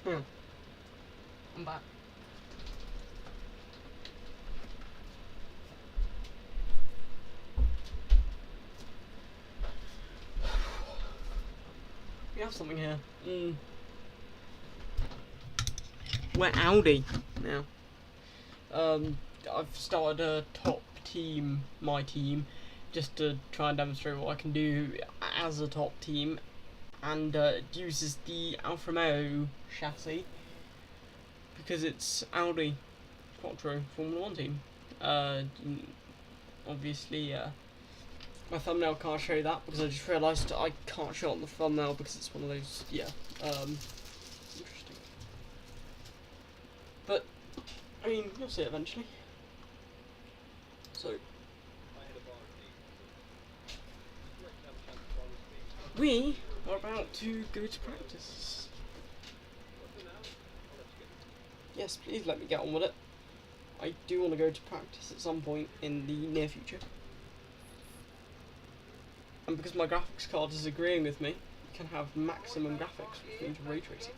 I'm back. We have something here. We're Audi now. I've started a top team, my team, just to try and demonstrate what I can do as a top team, and it uses the Alfa Romeo chassis because it's Audi Quattro Formula 1 team. Obviously, my thumbnail can't show that because I just realised I can't show it on the thumbnail because it's one of those, interesting. But, I mean, you'll see it eventually. So, we are about to go to practice. Yes, please let me get on with it. I do want to go to practice at some point in the near future. And because my graphics card is agreeing with me, you can have maximum graphics, which means ray tracing.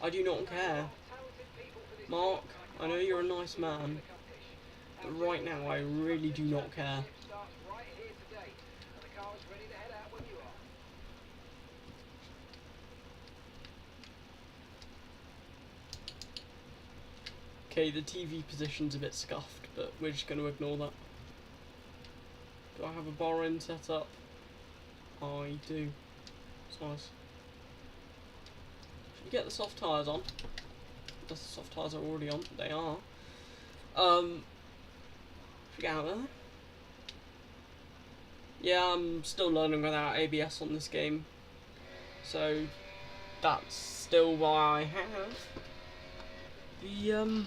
I do not care. Mark, I know you're a nice man, but right now I really do not care. Okay, the TV position's a bit scuffed, but we're just going to ignore that. Do I have a bar end set up? I do. It's nice. Should we get the soft tyres on? The soft tyres are already on. They are. Should we get out there? Yeah, I'm still learning without ABS on this game. So, that's still why I have the,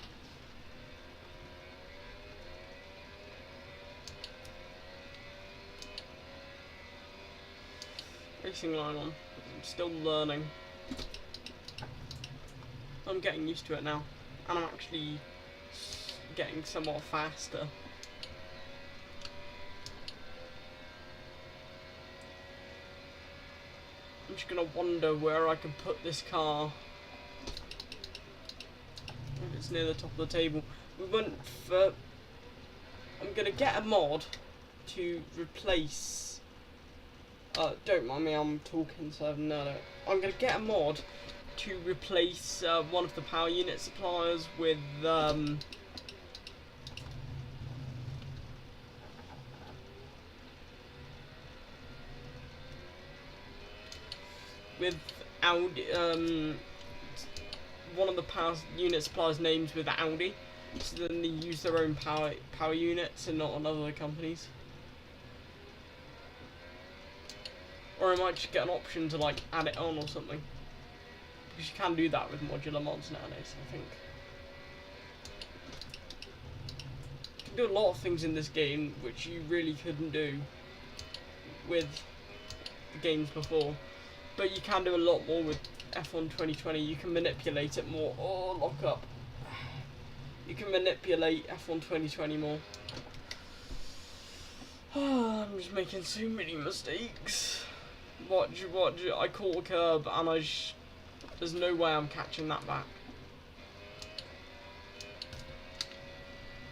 racing line on. I'm still learning. I'm getting used to it now, and I'm actually getting somewhat faster. I'm just gonna wonder where I can put this car. If it's near the top of the table. We went for. I'm gonna get a mod to replace. Don't mind me, I'm talking, so no. I'm gonna get a mod to replace one of the power unit suppliers with Audi, one of the power unit suppliers names with Audi, so then they use their own power units and not on other companies. Or I might just get an option to like add it on or something. Because you can do that with modular mods nowadays, I think. You can do a lot of things in this game which you really couldn't do with the games before. But you can do a lot more with F1 2020. You can manipulate it more. Oh, lock up. You can manipulate F1 2020 more. Oh, I'm just making so many mistakes. I caught a curb and there's no way I'm catching that back.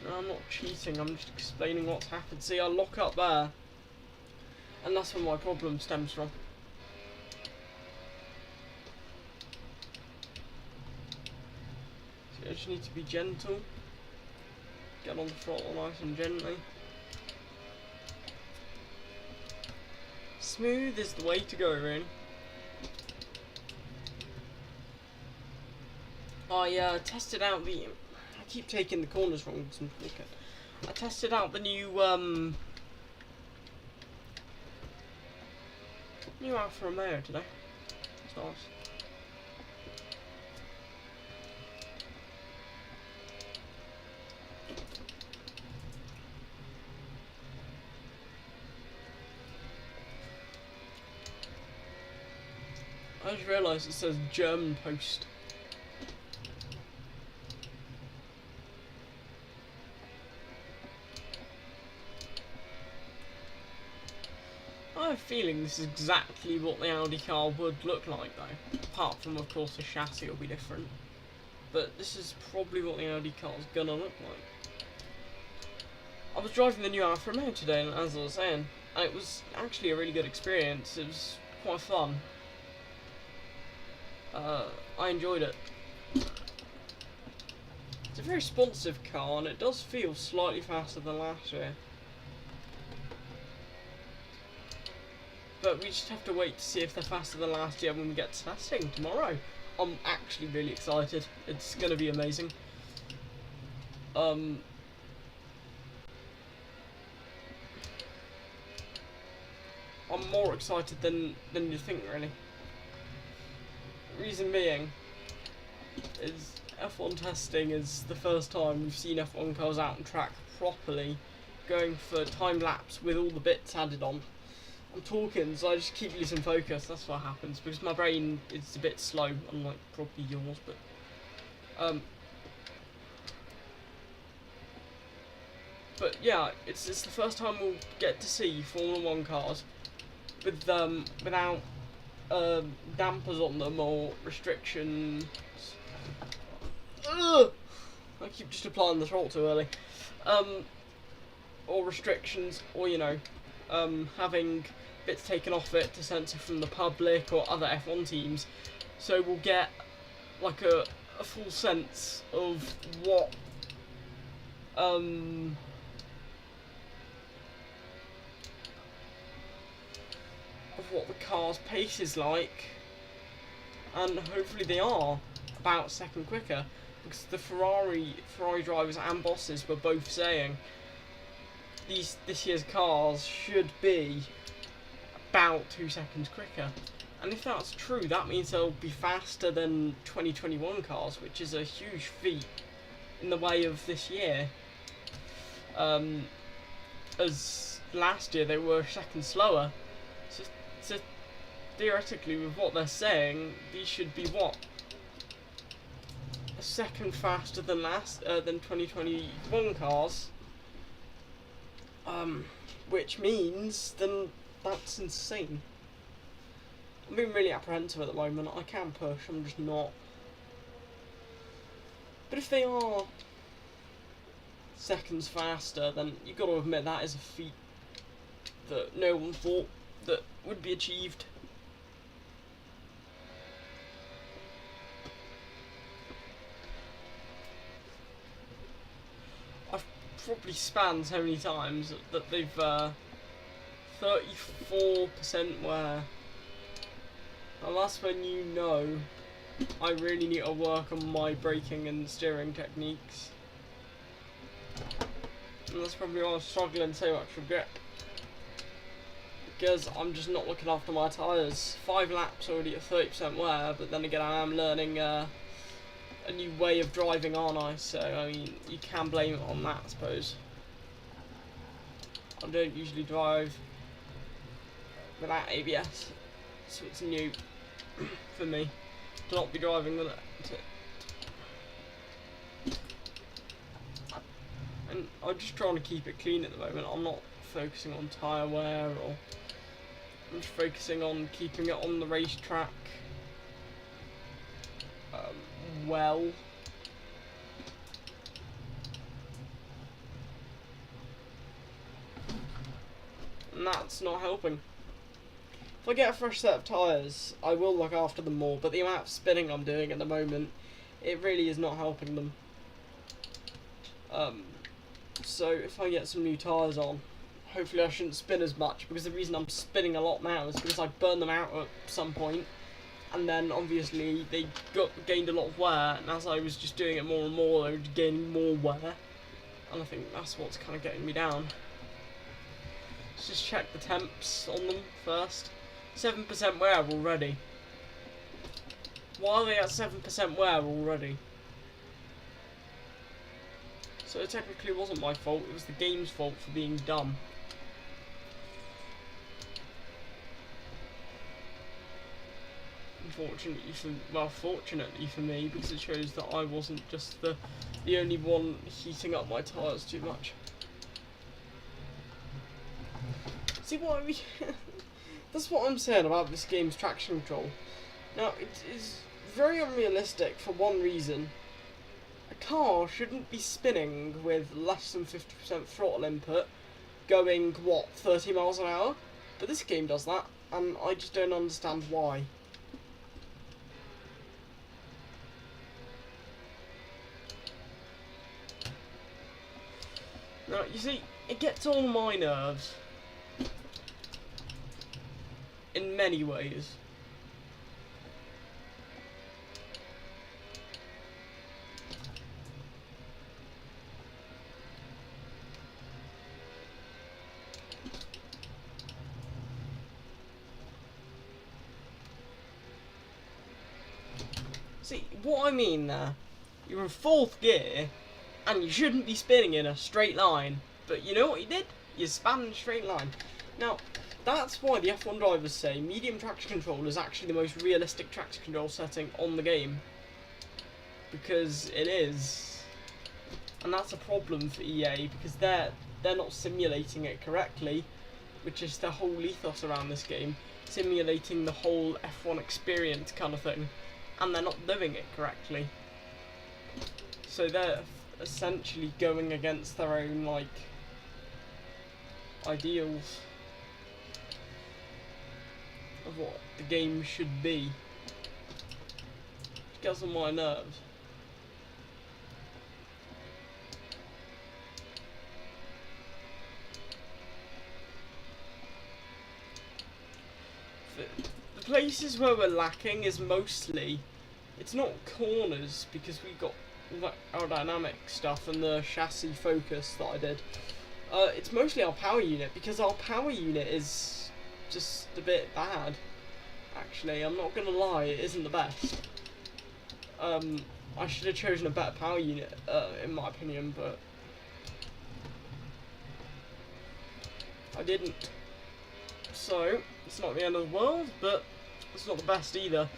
No, I'm not cheating, I'm just explaining what's happened. See, I lock up there, and that's where my problem stems from. So I just need to be gentle, get on the throttle nice and gently. Smooth is the way to go, really. I tested out the. I keep taking the corners wrong. I tested out the new Alfa Romeo today. It's nice. I just realised it says German Post. have a feeling this is exactly what the Audi car would look like though. Apart from, of course, the chassis will be different. But this is probably what the Audi car is gonna look like. I was driving the new Alfa Romeo today, and as I was saying, and it was actually a really good experience. It was quite fun. I enjoyed it. It's a very responsive car, and it does feel slightly faster than last year. But we just have to wait to see if they're faster than last year when we get to testing tomorrow. I'm actually really excited. It's going to be amazing. I'm more excited than you think, really. Reason being is F1 testing is the first time we've seen F1 cars out on track properly, going for time lapse with all the bits added on. I'm talking, so I just keep losing focus. That's what happens because my brain is a bit slow, unlike probably yours. But yeah, it's the first time we'll get to see Formula 1 cars with without dampers on them or restrictions. Ugh! I keep just applying the throttle too early. Or restrictions, or having bits taken off it to censor from the public or other F1 teams. So we'll get like a full sense of what the car's pace is like, and hopefully they are about a second quicker, because the Ferrari drivers and bosses were both saying this year's cars should be about 2 seconds quicker. And if that's true, that means they'll be faster than 2021 cars, which is a huge feat in the way of this year. As last year they were a second slower. So theoretically, with what they're saying, these should be what? A second faster than 2021 cars. Which means then that's insane. I'm being really apprehensive at the moment. I can push, I'm just not. But if they are seconds faster, then you've got to admit that is a feat that no one thought that would be achieved. I've probably spanned so many times that they've 34% wear. And that's when you know I really need to work on my braking and steering techniques. And that's probably why I'm struggling so much with grip. Because I'm just not looking after my tyres. 5 laps already at 30% wear, but then again I am learning a new way of driving, aren't I? So, I mean, you can blame it on that, I suppose. I don't usually drive without ABS, so it's new for me to not be driving with it. And I'm just trying to keep it clean at the moment. I'm not focusing on tyre wear, or I'm just focusing on keeping it on the racetrack well. And that's not helping. If I get a fresh set of tyres, I will look after them more, but the amount of spinning I'm doing at the moment, it really is not helping them. So if I get some new tyres on, hopefully I shouldn't spin as much, because the reason I'm spinning a lot now is because I burned them out at some point, and then obviously they gained a lot of wear, and as I was just doing it more and more, they were gaining more wear, and I think that's what's kind of getting me down. Let's just check the temps on them first. 7% wear already. Why are they at 7% wear already? So it technically wasn't my fault, it was the game's fault for being dumb. Fortunately for me, because it shows that I wasn't just the only one heating up my tyres too much. See what I mean? That's what I'm saying about this game's traction control. Now, it is very unrealistic for one reason. A car shouldn't be spinning with less than 50% throttle input, going, what, 30 miles an hour? But this game does that, and I just don't understand why. Now, you see, it gets on my nerves in many ways. See, what I mean there, you're in 4th gear, and you shouldn't be spinning in a straight line, but you know what you did? You span in a straight line. Now, that's why the F1 drivers say medium traction control is actually the most realistic traction control setting on the game. Because it is. And that's a problem for EA, because they're not simulating it correctly, which is the whole ethos around this game, simulating the whole F1 experience kind of thing, and they're not doing it correctly. So they're essentially going against their own, like, ideals of what the game should be. It gets on my nerves. The places where we're lacking is mostly, it's not corners, because we got all that aerodynamic stuff and the chassis focus that I did. It's mostly our power unit, because our power unit is just a bit bad. Actually, I'm not gonna lie, it isn't the best. I should have chosen a better power unit, in my opinion, but I didn't. So, it's not the end of the world, but it's not the best either.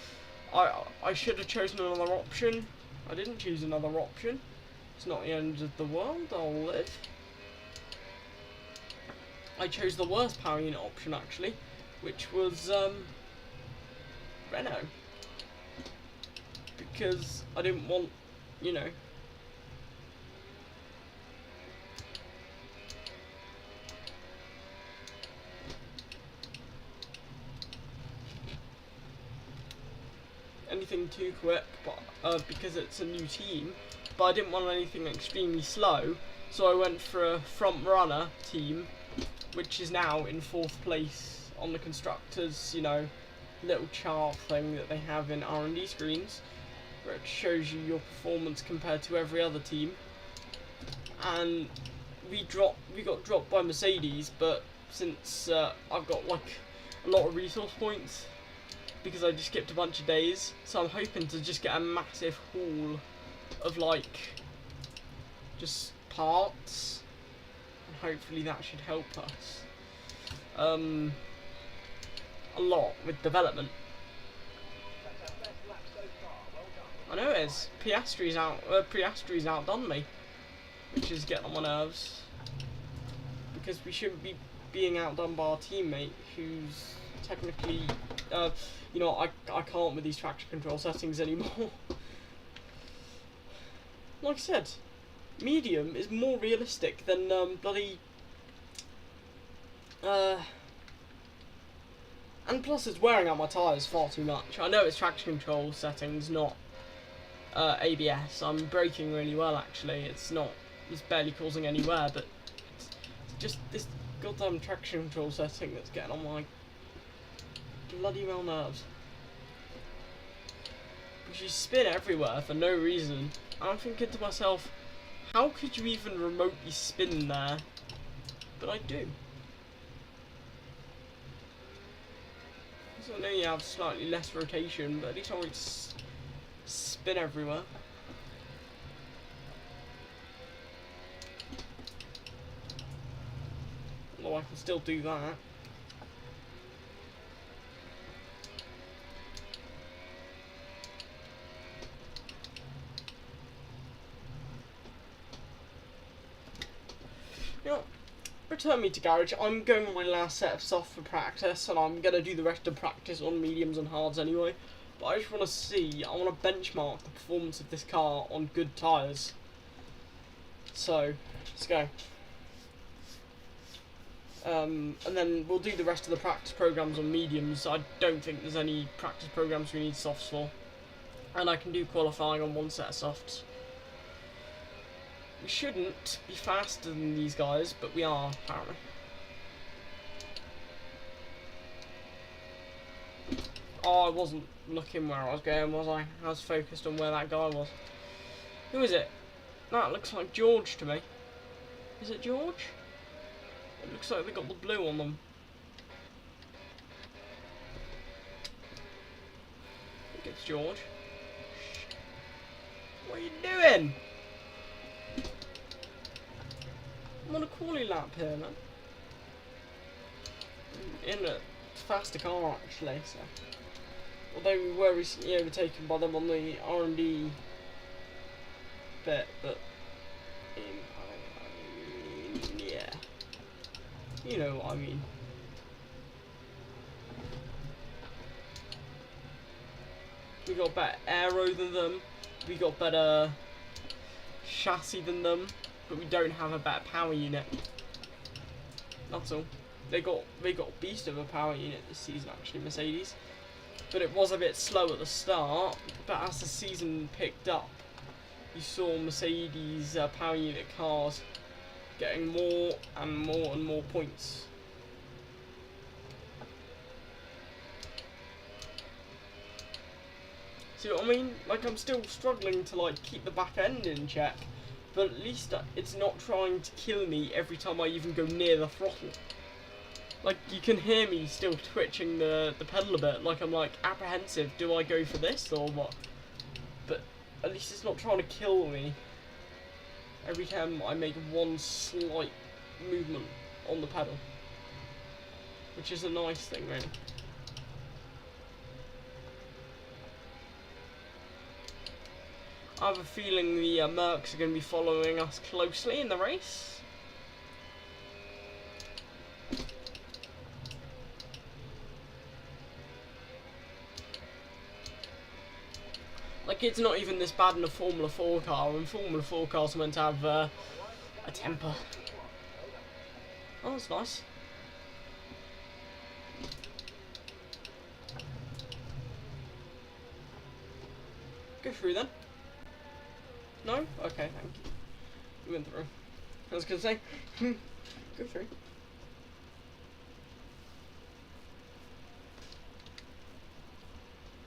I should have chosen another option. I didn't choose another option. It's not the end of the world, I'll live. I chose the worst power unit option, actually, which was Renault. Because I didn't want, you know, anything too quick, but because it's a new team, but I didn't want anything extremely slow, so I went for a front runner team, which is now in 4th place on the constructors, you know, little chart thing that they have in R&D screens, where it shows you your performance compared to every other team. And we got dropped by Mercedes, but since I've got like a lot of resource points, because I just skipped a bunch of days, so I'm hoping to just get a massive haul of, like, just parts, and hopefully that should help us a lot with development. I know it is. Piastri's outdone me, which is getting on my nerves, because we shouldn't be being outdone by our teammate, who's technically, you know, I can't with these traction control settings anymore. Like I said, medium is more realistic than bloody. And plus, it's wearing out my tyres far too much. I know it's traction control settings, not ABS. I'm braking really well, actually. It's barely causing any wear, but it's just this goddamn traction control setting that's getting on my bloody well nerves. Because you spin everywhere for no reason. And I'm thinking to myself, how could you even remotely spin there? But I do. So I know you have slightly less rotation, but at least I won't spin everywhere. Although I can still do that. You know, return me to garage. I'm going on my last set of soft for practice, and I'm going to do the rest of practice on mediums and hards anyway. But I just want to see, I want to benchmark the performance of this car on good tyres. So, let's go. And then we'll do the rest of the practice programs on mediums. I don't think there's any practice programs we need softs for. And I can do qualifying on one set of softs. We shouldn't be faster than these guys, but we are, apparently. Oh, I wasn't looking where I was going, was I? I was focused on where that guy was. Who is it? That looks like George to me. Is it George? It looks like they got the blue on them. I think it's George. What are you doing? I'm on a quali lap here, man. In a faster car, actually, so. Although we were recently overtaken by them on the R&D bit, but yeah, you know what I mean. We got better aero than them, we got better chassis than them, but we don't have a better power unit. That's all. They got a beast of a power unit this season, actually, Mercedes. But it was a bit slow at the start, but as the season picked up, you saw Mercedes power unit cars getting more and more and more points. See what I mean? Like, I'm still struggling to like keep the back end in check, but at least it's not trying to kill me every time I even go near the throttle. Like, you can hear me still twitching the pedal a bit, like I'm like apprehensive, do I go for this or what? But at least it's not trying to kill me every time I make one slight movement on the pedal, which is a nice thing, really. I have a feeling the Mercs are going to be following us closely in the race. Like, it's not even this bad in a Formula 4 car, and Formula 4 cars are meant to have a temper. Oh, that's nice. Go through then. No? Okay, thank you. You went through. I was going to say, go through.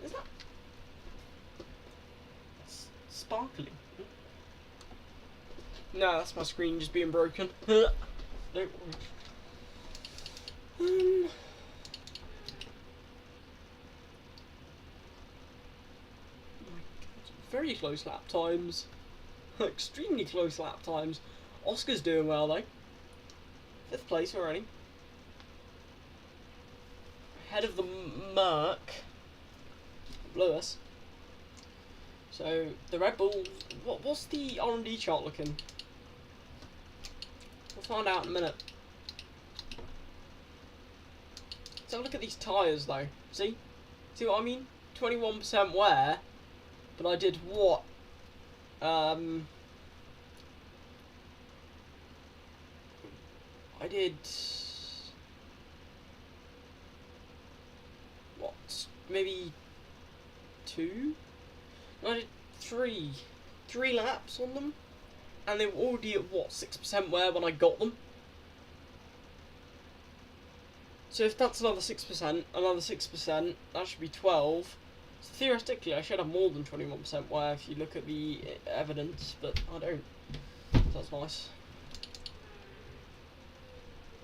Is that sparkling? No, that's my screen just being broken. Don't worry. Very close lap times. Extremely close lap times. Oscar's doing well though. 5th place already. Ahead of the Merc. Lewis. So the Red Bull. What's the R&D chart looking? We'll find out in a minute. Let's have a look at these tyres though. See what I mean? 21% wear. But I did what? I did what? Maybe 2? No, I did 3 laps on them, and they were already at what, 6% wear when I got them. So if that's another 6%, that should be 12. So theoretically, I should have more than 21% wear if you look at the evidence, but I don't. So that's nice.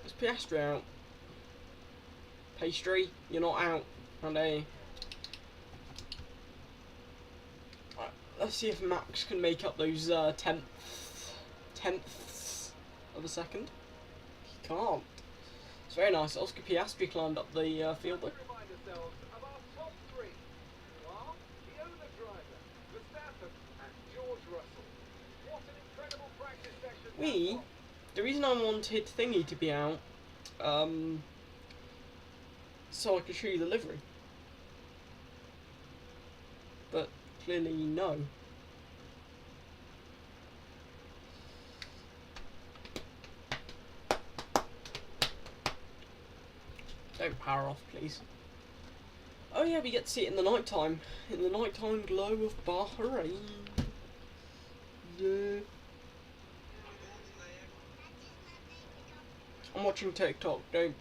Is Piastri out? Pastry, you're not out. And right, let's see if Max can make up those tenths of a second. He can't. It's very nice. Oscar Piastri climbed up the field though. We The reason I wanted Thingy to be out, so I could show you the livery. But clearly no. Don't power off, please. Oh yeah, we get to see it in the night time. In the nighttime glow of Bahrain. Yeah. I'm watching TikTok. Don't.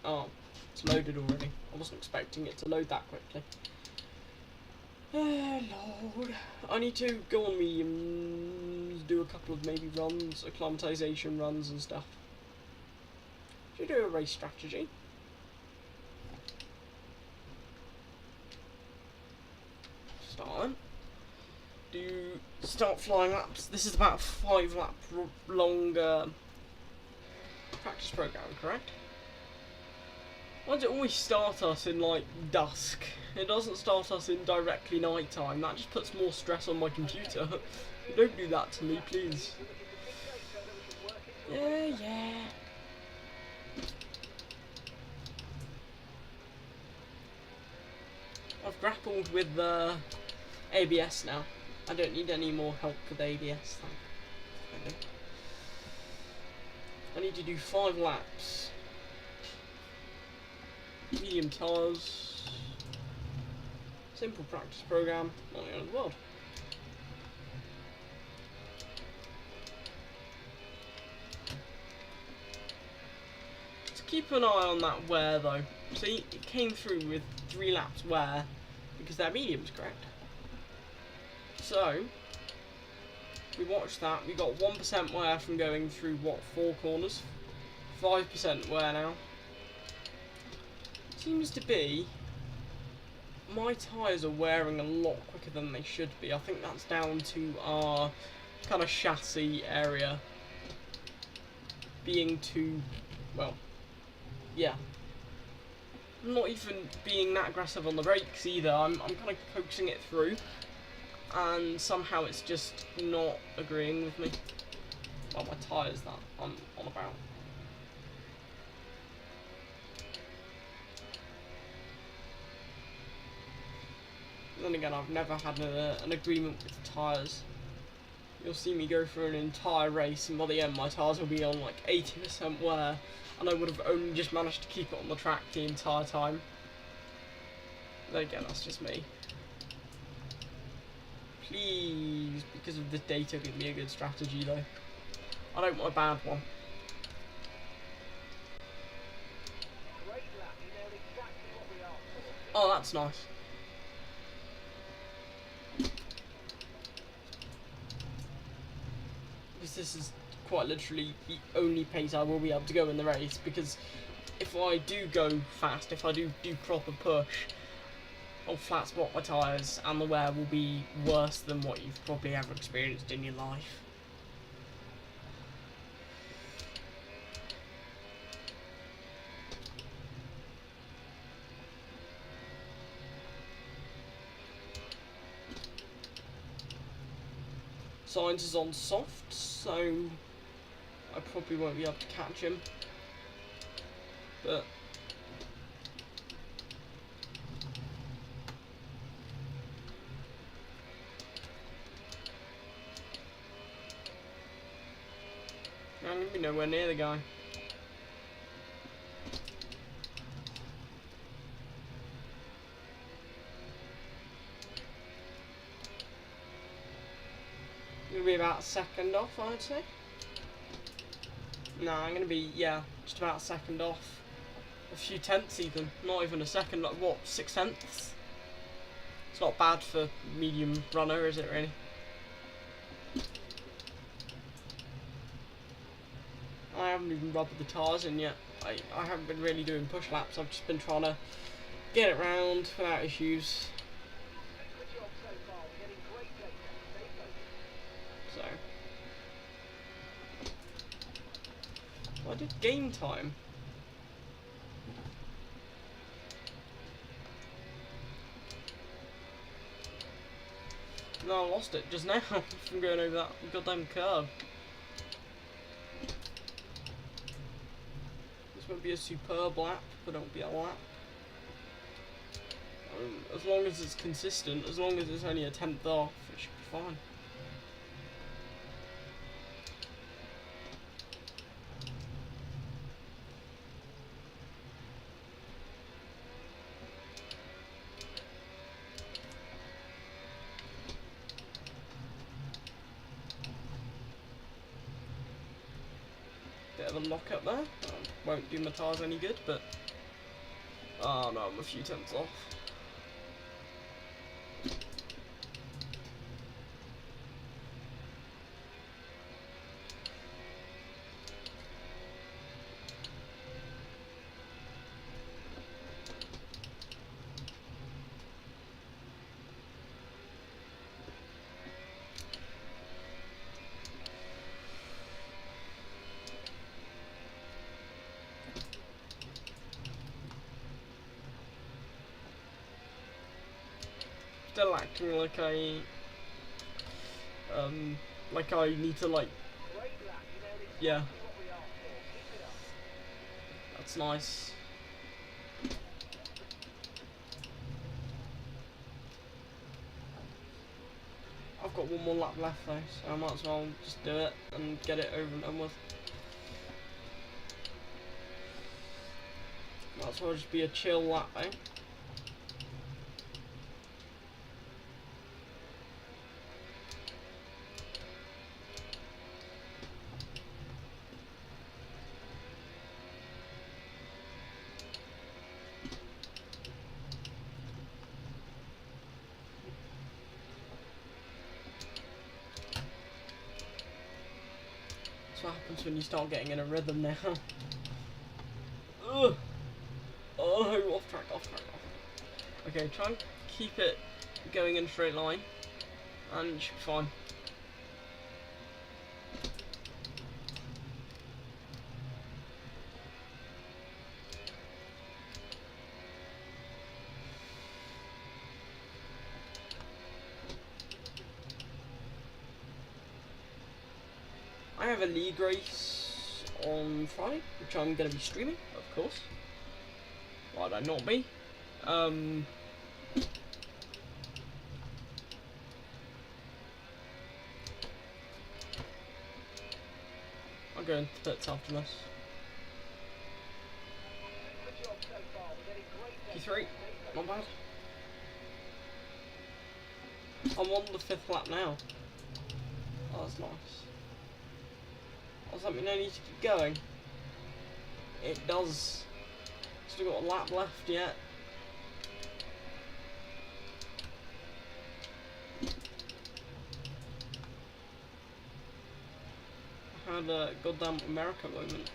Oh, it's loaded already. I wasn't expecting it to load that quickly. Oh Lord. I need to go on mediums, do a couple of maybe runs, acclimatization runs and stuff. Should we do a race strategy? Start flying laps. This is about a 5 lap long practice program, correct? Why does it always start us in like dusk? It doesn't start us in directly night time. That just puts more stress on my computer. Don't do that to me, please. Yeah. I've grappled with the ABS now. I don't need any more help with ABS. I need to do 5 laps. Medium tyres. Simple practice program. Not the end of the world. Just keep an eye on that wear though. See, it came through with 3 laps wear because they're mediums, correct? So, we watched that. We got 1% wear from going through, what, 4 corners? 5% wear now. Seems to be my tyres are wearing a lot quicker than they should be. I think that's down to our kind of chassis area being too, well, yeah. I'm not even being that aggressive on the brakes either. I'm kind of coaxing it through. And somehow it's just not agreeing with me. Well, my tyres that I'm on about. Then again, I've never had an agreement with the tyres. You'll see me go through an entire race, and by the end my tyres will be on like 80% wear, and I would have only just managed to keep it on the track the entire time. Then again, that's just me. Please, because of this data, give me a good strategy though. I don't want a bad one. Oh, that's nice. Because this is quite literally the only pace I will be able to go in the race, because if I do go fast, if I do proper push, I'll flat spot my tyres and the wear will be worse than what you've probably ever experienced in your life. Sainz is on soft, so I probably won't be able to catch him. But I'm going to be nowhere near the guy. Going to be about a second off, I'd say. No, I'm going to be, yeah, just about a second off. A few tenths even, not even a second, like what, 6 tenths? It's not bad for medium runner, is it really? I haven't even rubbed the tyres in yet. I haven't been really doing push laps, I've just been trying to get it round without issues. So, well, I did game time. No, I lost it just now from going over that goddamn curb. going to be a superb lap, but it'll be a lap. As long as it's consistent, as long as it's only a tenth off, it should be fine. Bit of a lock up there. Won't do my tyres any good, but oh no, I'm a few tenths off. Still acting like I need to yeah. That's nice. I've got one more lap left though, so I might as well just do it and get it over and done with. Might as well just be a chill lap though. That's what happens when you start getting in a rhythm now. Ugh. Oh, off track. Okay, try and keep it going in a straight line, and you should be fine. I have a league race on Friday, which I'm going to be streaming, of course. Why would I not be? I'm going to pits after this. P3, not bad. I'm on the 5th lap now. Oh, that's nice. Does that mean I need to keep going? It does. Still got a lap left yet. I had a goddamn America moment.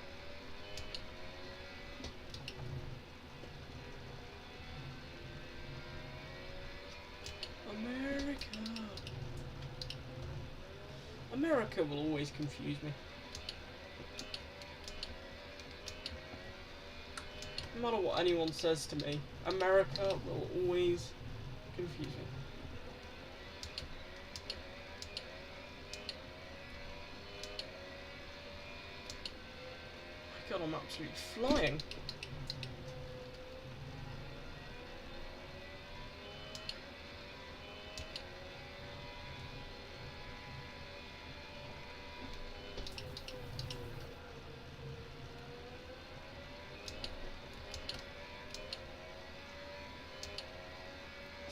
America will always confuse me. No matter what anyone says to me, America will always confuse me. My God, I'm absolutely flying.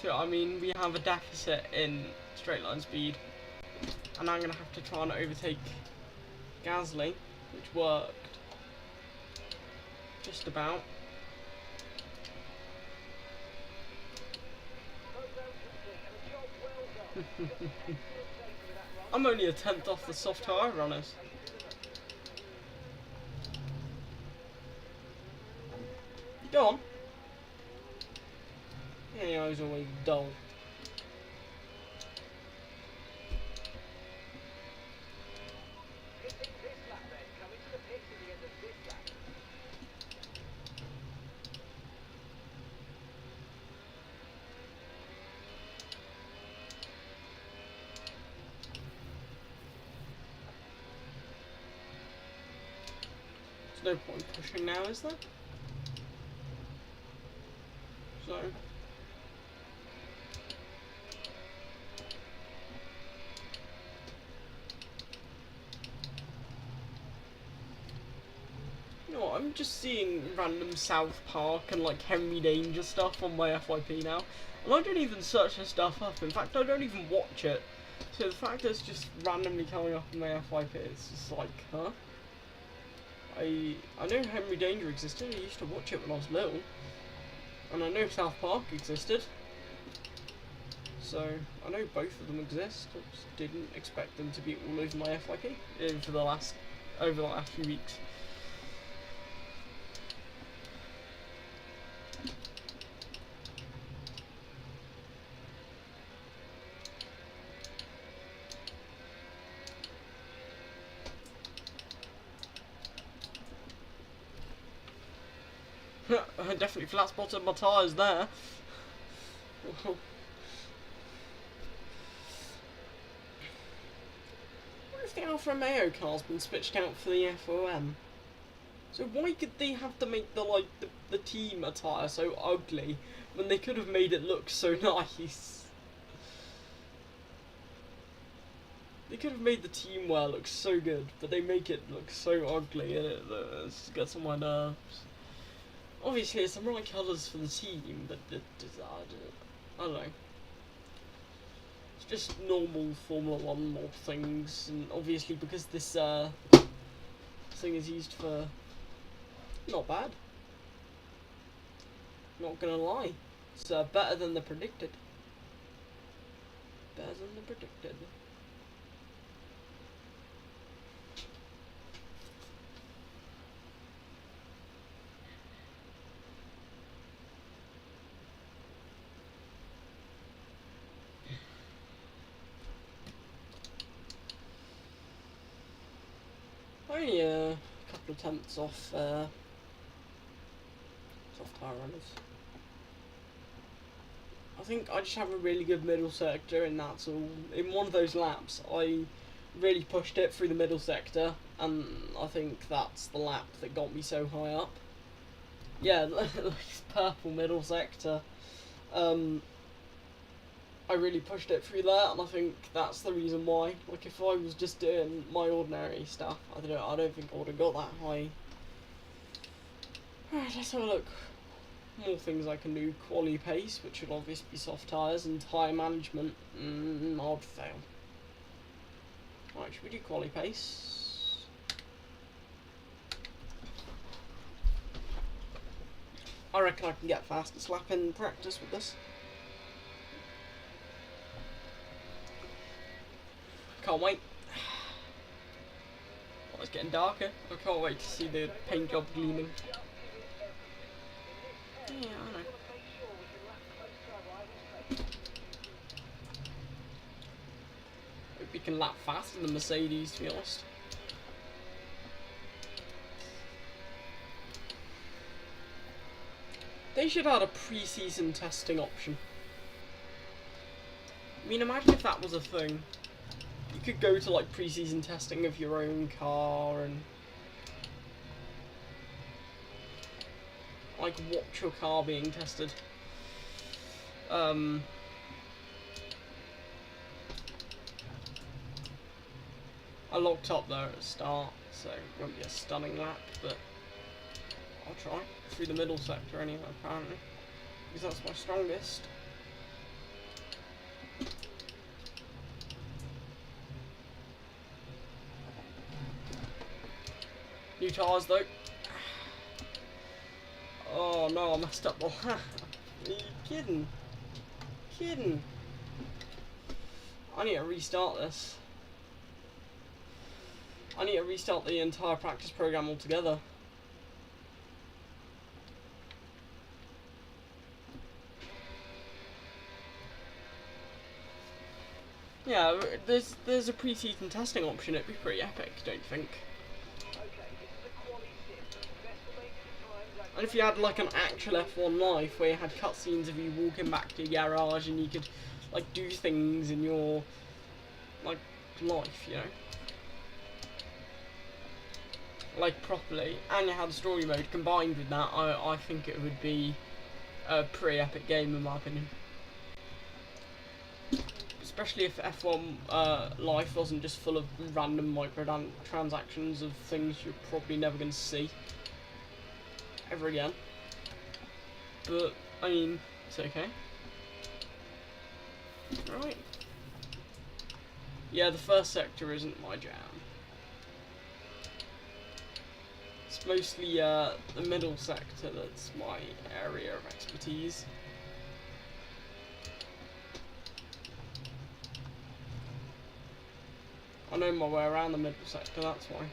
So, I mean, we have a deficit in straight line speed, and I'm going to have to try and overtake Gasly, which worked just about. I'm only a 10th off the soft tyre runners. Go on. Yeah, he's always dull. There's no point pushing now, is there? So... You know what, I'm just seeing random South Park and like Henry Danger stuff on my FYP now. And I don't even search this stuff up. In fact, I don't even watch it. So the fact that it's just randomly coming up in my FYP, it's just like, huh? I know Henry Danger existed. I used to watch it when I was little. And I know South Park existed. So I know both of them exist. I just didn't expect them to be all over my FYP over the last few weeks. I definitely flat spotted my tyres there. What if the Alfa Romeo car's been switched out for the FOM? So why could they have to make the team attire so ugly when they could have made it look so nice? They could have made the team wear look so good, but they make it look so ugly and it gets on my nerves. Obviously it's the right colours for the team, but I don't know. It's just normal Formula 1 mod things, and obviously because this thing is used for... not bad. Not gonna lie. It's better than the predicted. Better than the predicted. Only a couple of tenths off soft tyre runners. I think I just have a really good middle sector, and that's all. In one of those laps, I really pushed it through the middle sector, and I think that's the lap that got me so high up. Yeah, this purple middle sector. I really pushed it through there, and I think that's the reason why. Like, if I was just doing my ordinary stuff, I don't think I would have got that high. Alright, let's have a look. More things I can do. Quali pace, which would obviously be soft tyres, and tyre management. I'd fail. Right, should we do quali pace? I reckon I can get fastest lap in practice with this. Can't wait. Oh, it's getting darker. I can't wait to see the paint job gleaming. Yeah, I know. Hope we can lap faster than Mercedes, to be honest. They should add a pre-season testing option. I mean, imagine if that was a thing. You could go to like pre-season testing of your own car and like watch your car being tested. I locked up there at the start, so it won't be a stunning lap, but I'll try. Through the middle sector anyway, apparently, because that's my strongest. New tyres though. Oh no, I messed up the lap. Are you kidding? Kidding. I need to restart this. I need to restart the entire practice program altogether. Yeah, there's a pre-season testing option. It'd be pretty epic, don't you think? And if you had like an actual F1 life where you had cutscenes of you walking back to your garage and you could like do things in your like life, you know. like properly, and you had story mode combined with that, I think it would be a pretty epic game in my opinion. Especially if F1 life wasn't just full of random microtransactions of things you're probably never going to see ever again. But, I mean, it's okay. Right. Yeah, the first sector isn't my jam. It's mostly the middle sector that's my area of expertise. I know my way around the middle sector, that's why.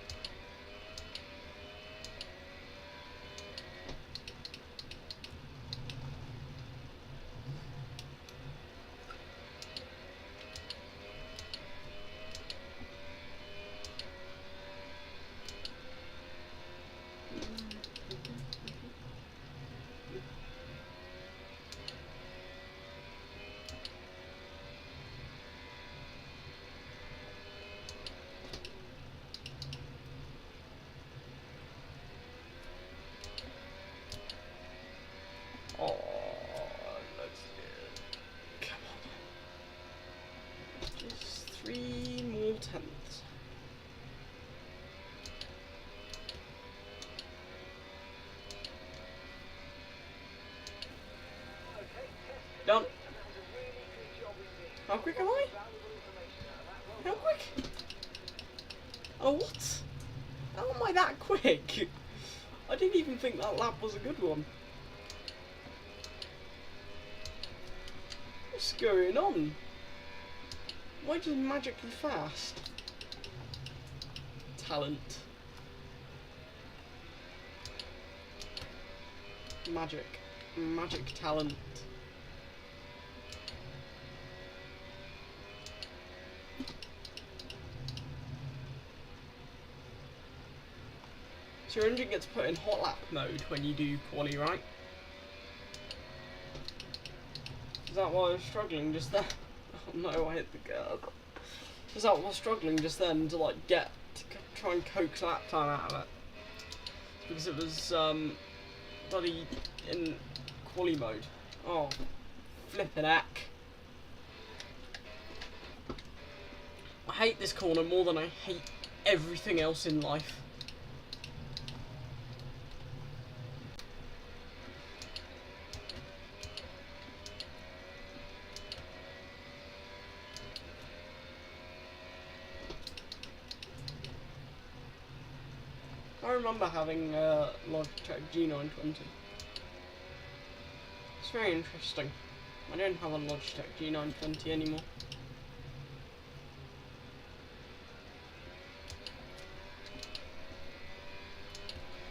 Oh, let's do it. Come on. Just 3 more tenths. Done. How quick am I? How quick? Oh, what? How am I that quick? I didn't even think that lap was a good one. What's going on? Why just magically fast? Talent. Magic. Magic talent. So your engine gets put in hot lap mode when you do quali, right? Is that why I was struggling just then? Oh no, I hit the curb. Is that why I was struggling just then to like try and coax lap time out of it? Because it was bloody in quali mode. Oh, flippin' heck. I hate this corner more than I hate everything else in life. I remember having Logitech G920. It's very interesting. I don't have a Logitech G920 anymore.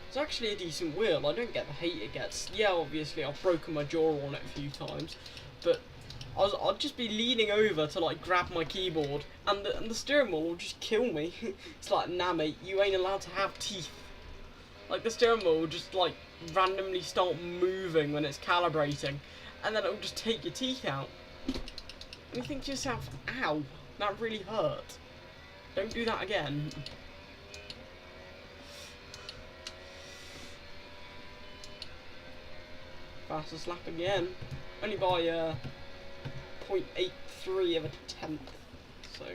It's actually a decent wheel. I don't get the hate it gets. Yeah, obviously I've broken my jaw on it a few times, but I'd just be leaning over to like grab my keyboard, and the steering wheel will just kill me. It's like, nah mate, you ain't allowed to have teeth. Like the steering wheel will just like randomly start moving when it's calibrating, and then it'll just take your teeth out. And you think to yourself, ow, that really hurt. Don't do that again. Fastest lap again. Only by 0.83 of a tenth. So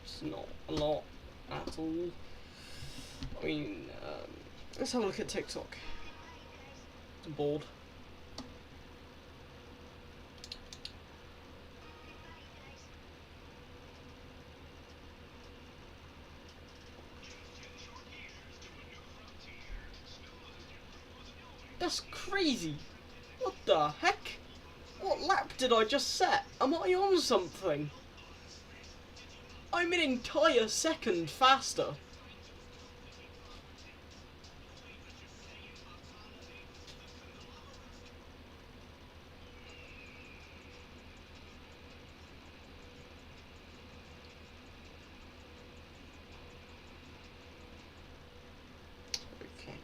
it's not a lot at all. I mean, let's have a look at TikTok. I'm bored. That's crazy. What the heck? What lap did I just set? Am I on something? I'm an entire second faster. Okay.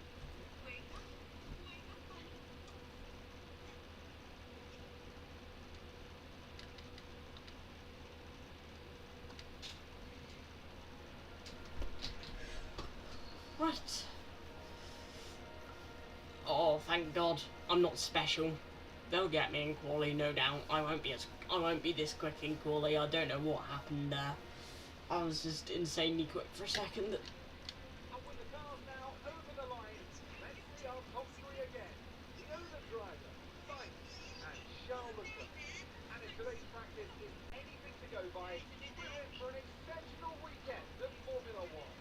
Right. thank God I'm not special. They'll get me in quali, no doubt. I won't be this quick in quali. I don't know what happened there. I was just insanely quick for a second. And with the cars now over the line, let's see our top three again. Yoda Driver, Sainz and Charles Leclerc. And if today's practice is anything to go by, we're in for an exceptional weekend of Formula One.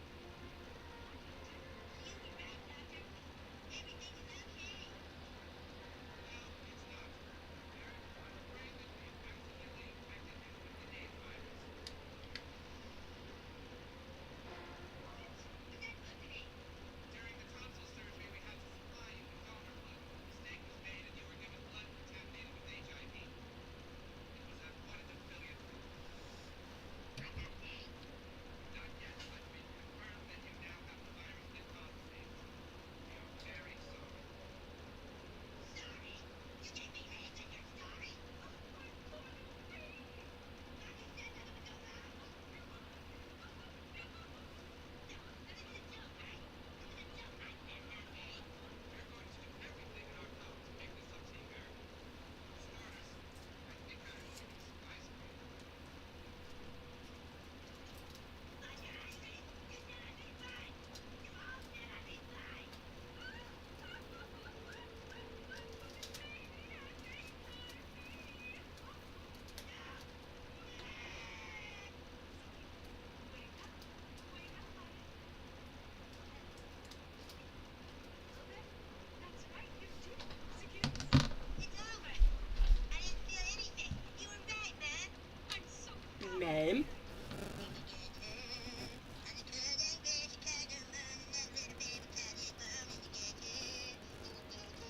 Name.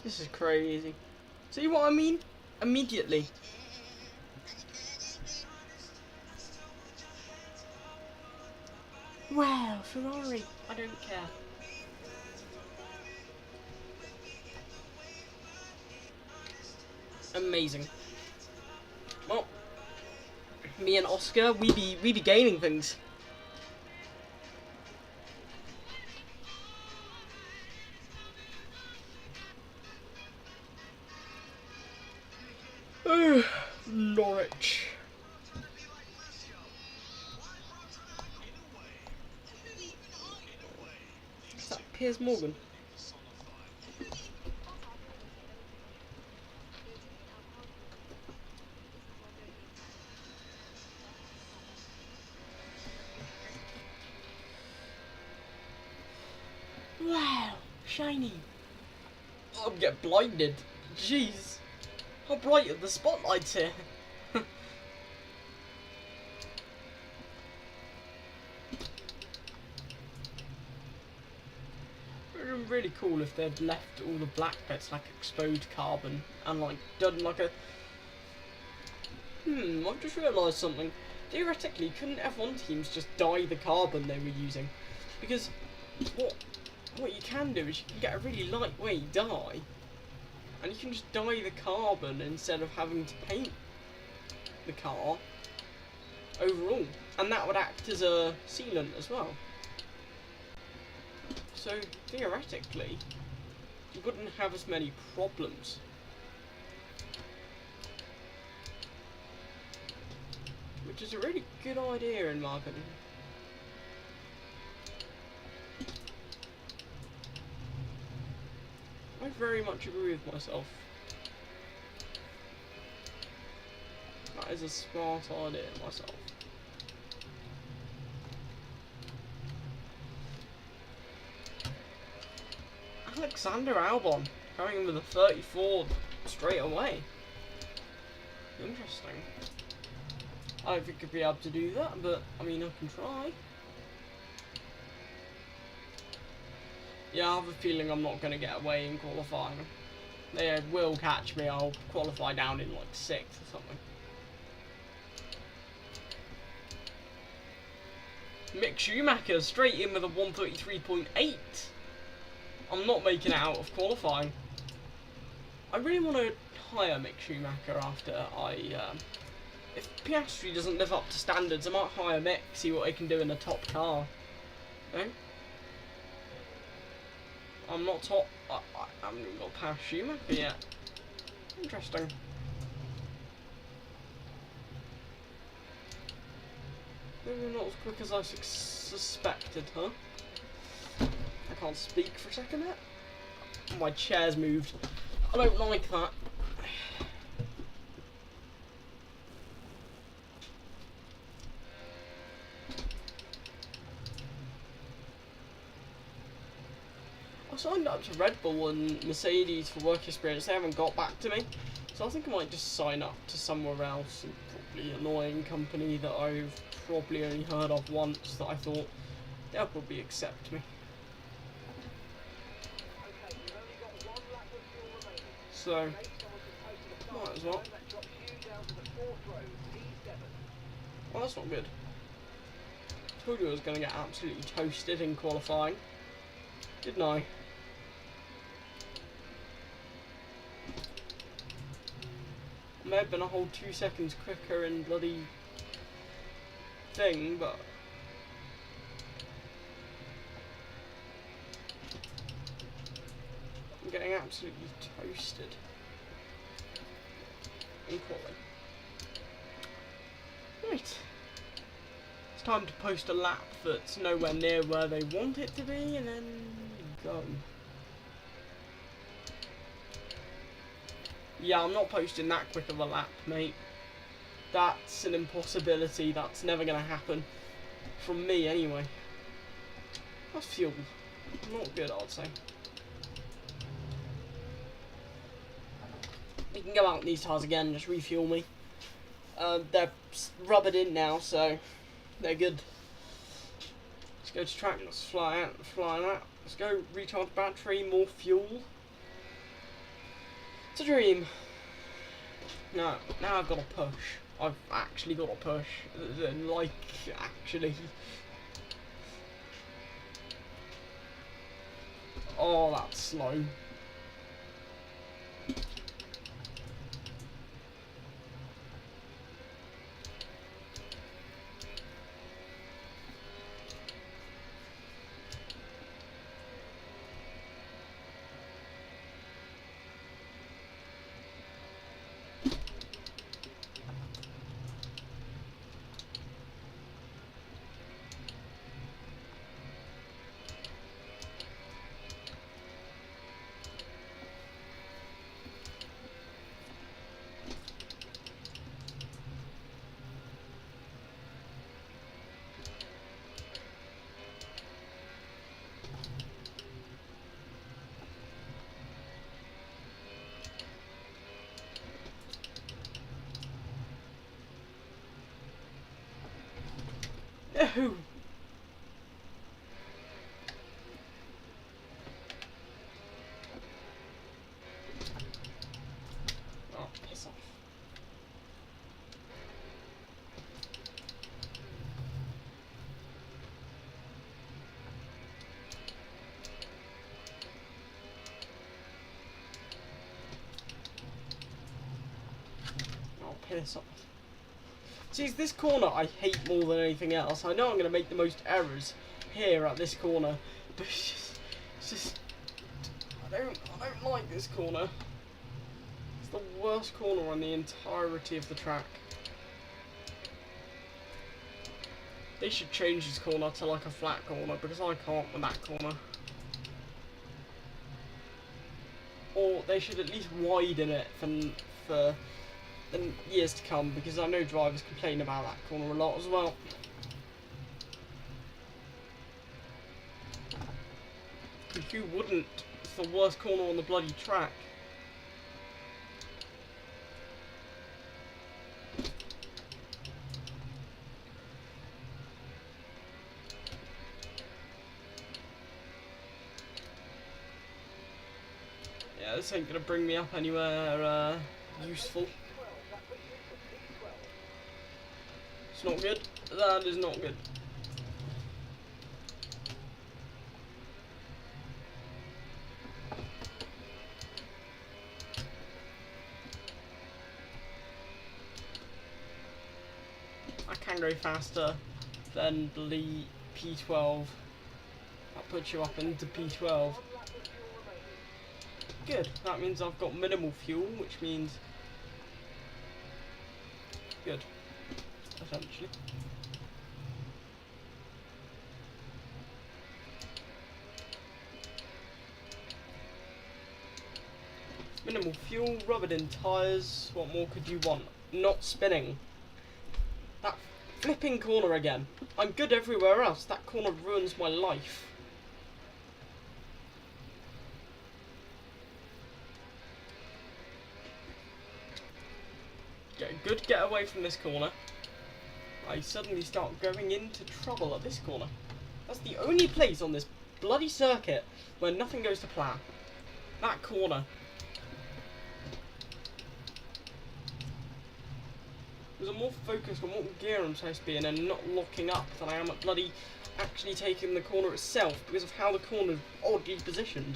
This is crazy. See what I mean? Immediately. Wow, Ferrari. I don't care. Amazing. Well, me and Oscar, we be gaining things. Norwich. Is that Piers Morgan? Wow, shiny. Oh, I'm getting blinded. Jeez. How bright are the spotlights here? It would have been really cool if they'd left all the black bits like exposed carbon and like done like a... I've just realised something. Theoretically, couldn't F1 teams just dye the carbon they were using? Because what you can do is you can get a really lightweight dye and you can just dye the carbon instead of having to paint the car overall, and that would act as a sealant as well. So theoretically you wouldn't have as many problems. Which is a really good idea in my opinion. I very much agree with myself. That is a smart idea myself. Alexander Albon going with a 34 straight away. Interesting. I don't think I'd be able to do that, but I mean I can try. Yeah, I have a feeling I'm not going to get away in qualifying. They will catch me, I'll qualify down in like 6th or something. Mick Schumacher straight in with a 133.8. I'm not making it out of qualifying. I really want to hire Mick Schumacher after if Piastri doesn't live up to standards, I might hire Mick, see what he can do in a top car. No? I'm not top. I haven't even got past Schumacher yet. Interesting. Maybe not as quick as I suspected, huh? I can't speak for a second yet. My chair's moved. I don't like that. I signed up to Red Bull and Mercedes for work experience. They haven't got back to me. So I think I might just sign up to somewhere else, and probably an annoying company that I've probably only heard of once that I thought they'll probably accept me. Okay, you've only got 1 lap of fuel remaining. So, Make someone can post a fast might as well. time that drops you down to the 4th row, P7. Well, that's not good. Told you I was going to get absolutely toasted in qualifying. Didn't I? May have been a whole 2 seconds quicker in bloody thing, but I'm getting absolutely toasted in quality. Right. It's time to post a lap that's nowhere near where they want it to be, and then go. Yeah, I'm not posting that quick of a lap, mate. That's an impossibility. That's never going to happen. From me, anyway. That's fuel. Not good, I'd say. You can go out in these tires again, just refuel me. They're rubbered in now, so they're good. Let's go to track, let's fly out. Let's go recharge battery, more fuel. It's a dream. No, now I've got to push. I've actually got to push. Like, actually. Oh, that's slow. No! Oh, piss off. Oh, piss off. See, this corner I hate more than anything else. I know I'm going to make the most errors here at this corner, but it's just I don't like this corner. It's the worst corner on the entirety of the track. They should change this corner to like a flat corner, because I can't with that corner. Or they should at least widen it for in years to come, because I know drivers complain about that corner a lot as well. Who wouldn't? It's the worst corner on the bloody track. Yeah, this ain't gonna bring me up anywhere useful. It's not good. That is not good. I can go faster than the P12. That puts you up into P12. Good. That means I've got minimal fuel, which means good, essentially. Minimal fuel, rubbered in tyres. What more could you want? Not spinning. That flipping corner again. I'm good everywhere else. That corner ruins my life. Get a good get away from this corner. I suddenly start going into trouble at this corner. That's the only place on this bloody circuit where nothing goes to plan. That corner. Because I'm more focused on what gear I'm supposed to be in and not locking up than I am at bloody actually taking the corner itself because of how the corner is oddly positioned.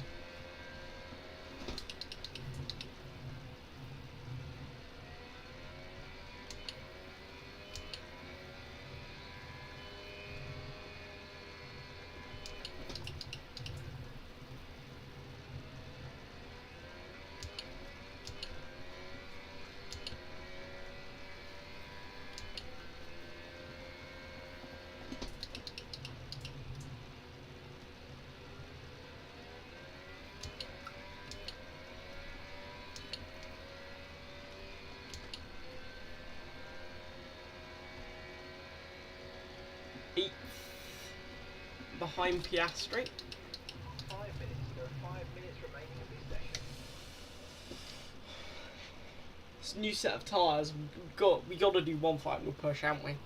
Behind Piastri. 5 minutes. There are 5 minutes remaining of this session. This new set of tyres. We got to do one final push, haven't we?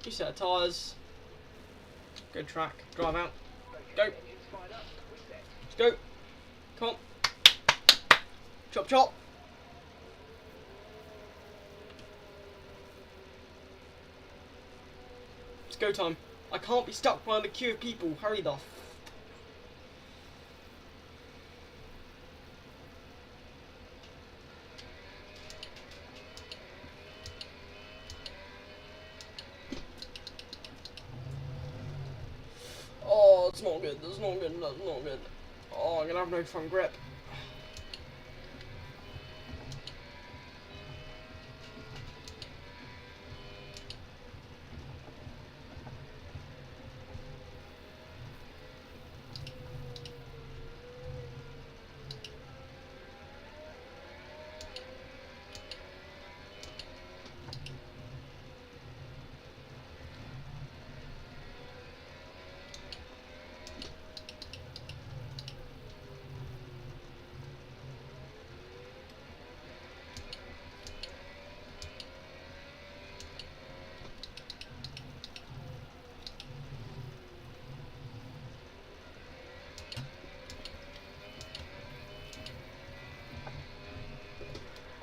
New set of tyres. Good track. Drive out. Go. Engines fired up. Reset. Let's go. Come on. Chop chop. It's go time. I can't be stuck behind a queue of people. Hurry the f. Oh, it's not good. That's not good. That's not good. Oh, I'm gonna have no front grip.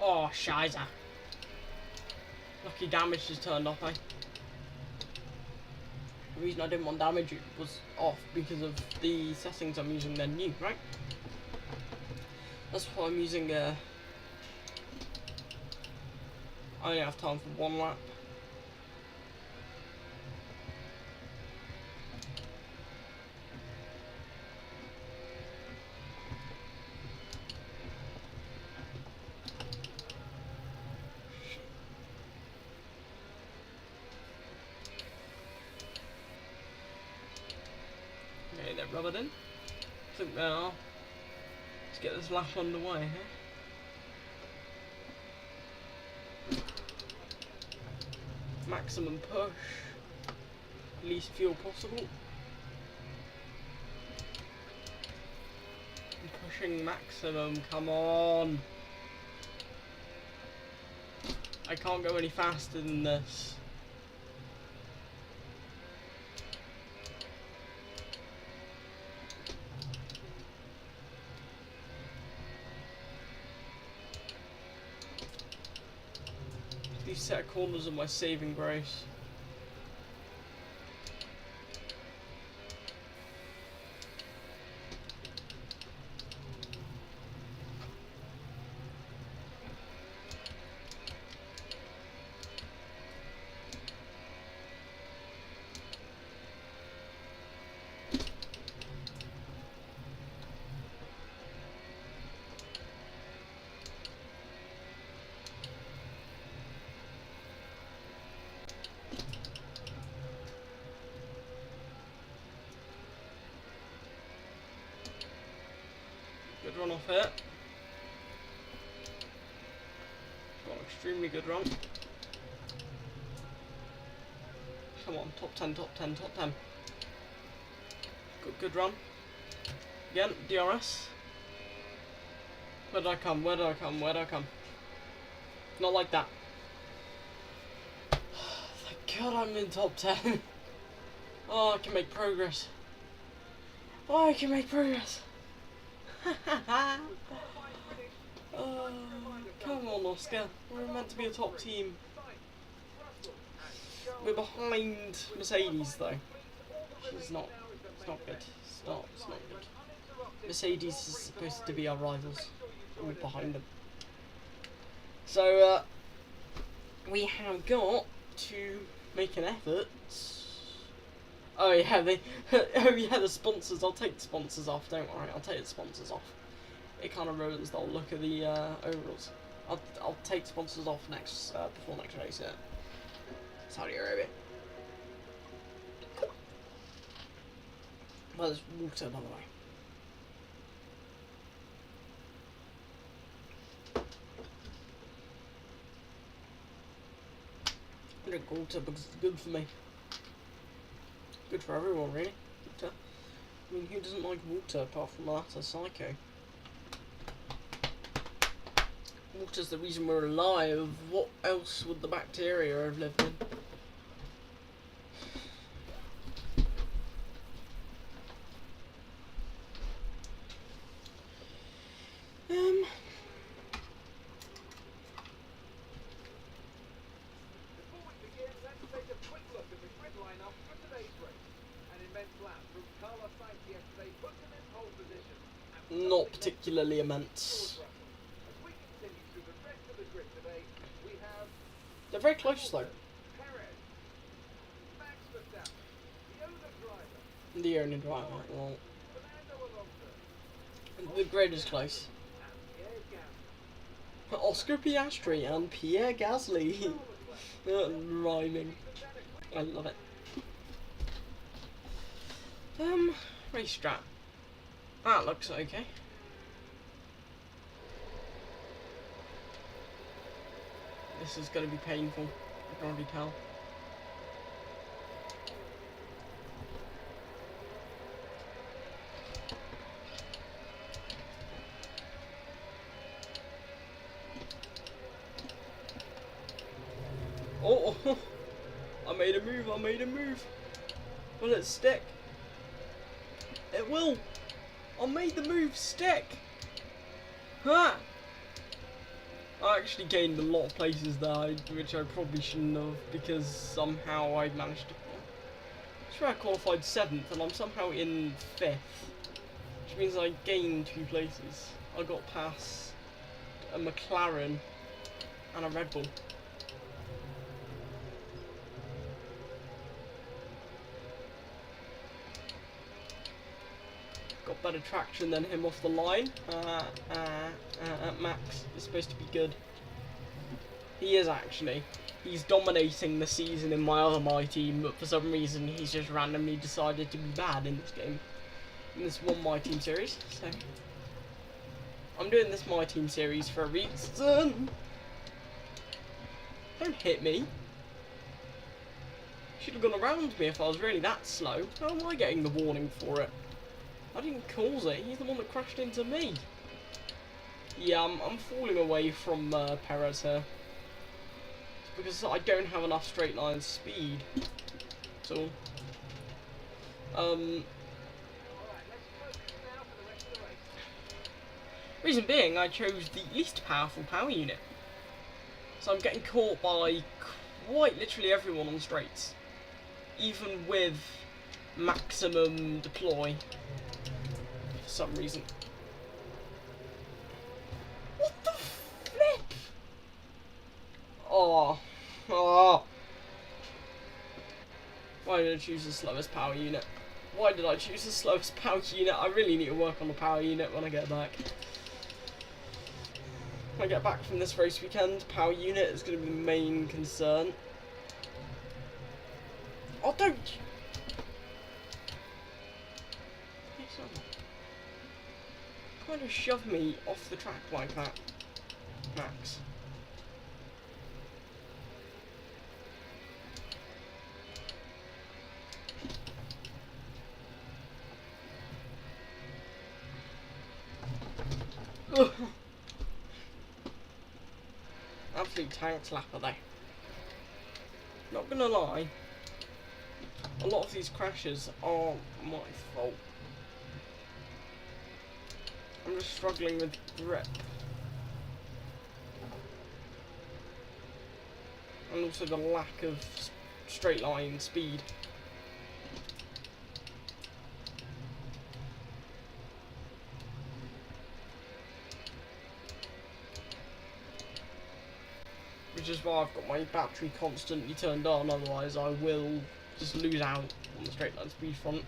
Oh, Shiza. Lucky damage just turned off, eh? The reason I didn't want damage was off because of the settings I'm using, they're new, right? That's why I'm using, I only have time for one lap. Okay, they're rubbered in. I think they are. Let's get this lap underway, Maximum push. Least fuel possible. I'm pushing maximum, come on. I can't go any faster than this. These set of corners are my saving grace. pit. Got an extremely good run. Come on, top 10, top 10, top 10. Good run. Again, DRS. Where did I come? Where did I come? Where did I come? Not like that. Thank God I'm in top 10. Oh, I can make progress. Oh, I can make progress. Oh, come on, Oscar. We're meant to be a top team. We're behind Mercedes, though. It's not good. It's not good. Mercedes is supposed to be our rivals. We're behind them. So, we have got to make an effort. Oh yeah, the sponsors. I'll take the sponsors off. Don't worry, I'll take the sponsors off. It kind of ruins the whole look of the overalls. I'll take sponsors off next before next race. Yeah. Saudi Arabia. Well, there's water, by the way. I drink water because it's good for me. Good for everyone, really. Water. I mean, who doesn't like water apart from the latter psycho? Water's the reason we're alive. What else would the bacteria have lived in? Before we begin, let's take a quick look at the grid lineup for today's race. An immense lap from Carlos Sainz yesterday puts him in pole position. Not particularly immense. As we continue through the rest of the grid today, we have They're very close, though. Perez, Max Verstappen, the owner driver, The only driver. Well, Fernando Alonso, the grid is close. and Pierre Gasly. Oscar Piastri and Pierre Gasly. Rhyming. I love it. Race strap. That looks okay. This is going to be painful. I can already tell. Oh, I made a move. Will it stick? It will. I made the move stick. Ha! I actually gained a lot of places there, which I probably shouldn't have, because somehow I managed to... I swear I qualified 7th, and I'm somehow in 5th. Which means I gained 2 places. I got past a McLaren and a Red Bull. Got better traction than him off the line. Max is supposed to be good. He is actually. He's dominating the season in my other My Team, but for some reason he's just randomly decided to be bad in this game. In this one My Team series. So I'm doing this My Team series for a reason. Don't hit me. Should have gone around me if I was really that slow. How am I getting the warning for it? I didn't cause it, he's the one that crashed into me. Yeah, I'm falling away from Perez here. It's because I don't have enough straight line speed. So, reason being, I chose the least powerful power unit. So I'm getting caught by quite literally everyone on straights. Even with maximum deploy. For some reason. What the flip? Oh. Why did I choose the slowest power unit? Why did I choose the slowest power unit? I really need to work on the power unit when I get back. When I get back from this race weekend, power unit is going to be the main concern. Oh, don't! trying to shove me off the track like that, Max? Ugh. Absolute tank slapper though. Not gonna lie, a lot of these crashes are my fault. I'm just struggling with grip. And also the lack of straight line speed. Which is why I've got my battery constantly turned on, otherwise I will just lose out on the straight line speed front.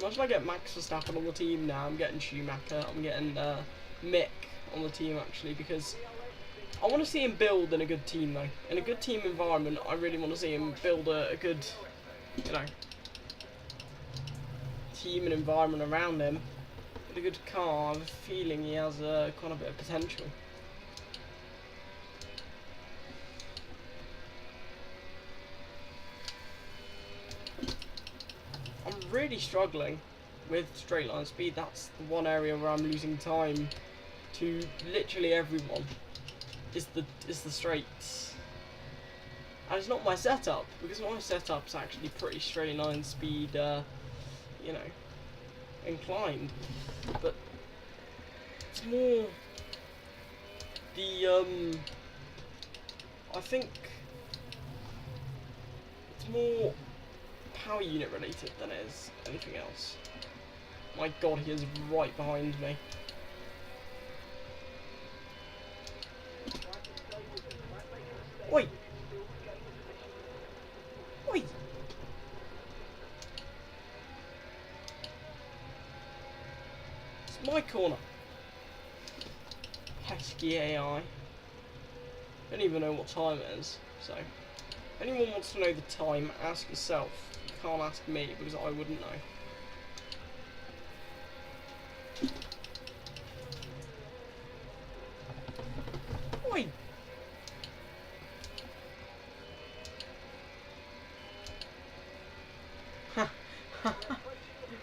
Imagine I get Max Verstappen on the team now. I'm getting Schumacher. I'm getting Mick on the team actually, because I want to see him build in a good team though. In a good team environment, I really want to see him build a good, you know, team and environment around him. With a good car, I have a feeling he has quite a bit of potential. I'm really struggling with straight line speed. That's the one area where I'm losing time to literally everyone. Is the straights. And it's not my setup, because my setup's actually pretty straight line speed, you know, inclined. But it's more the I think it's more power unit related than it is anything else. My god, he is right behind me. Oi! Oi! It's my corner. Pesky AI. I don't even know what time it is, so if anyone wants to know the time, ask yourself. You can't ask me, because I wouldn't know. Oi!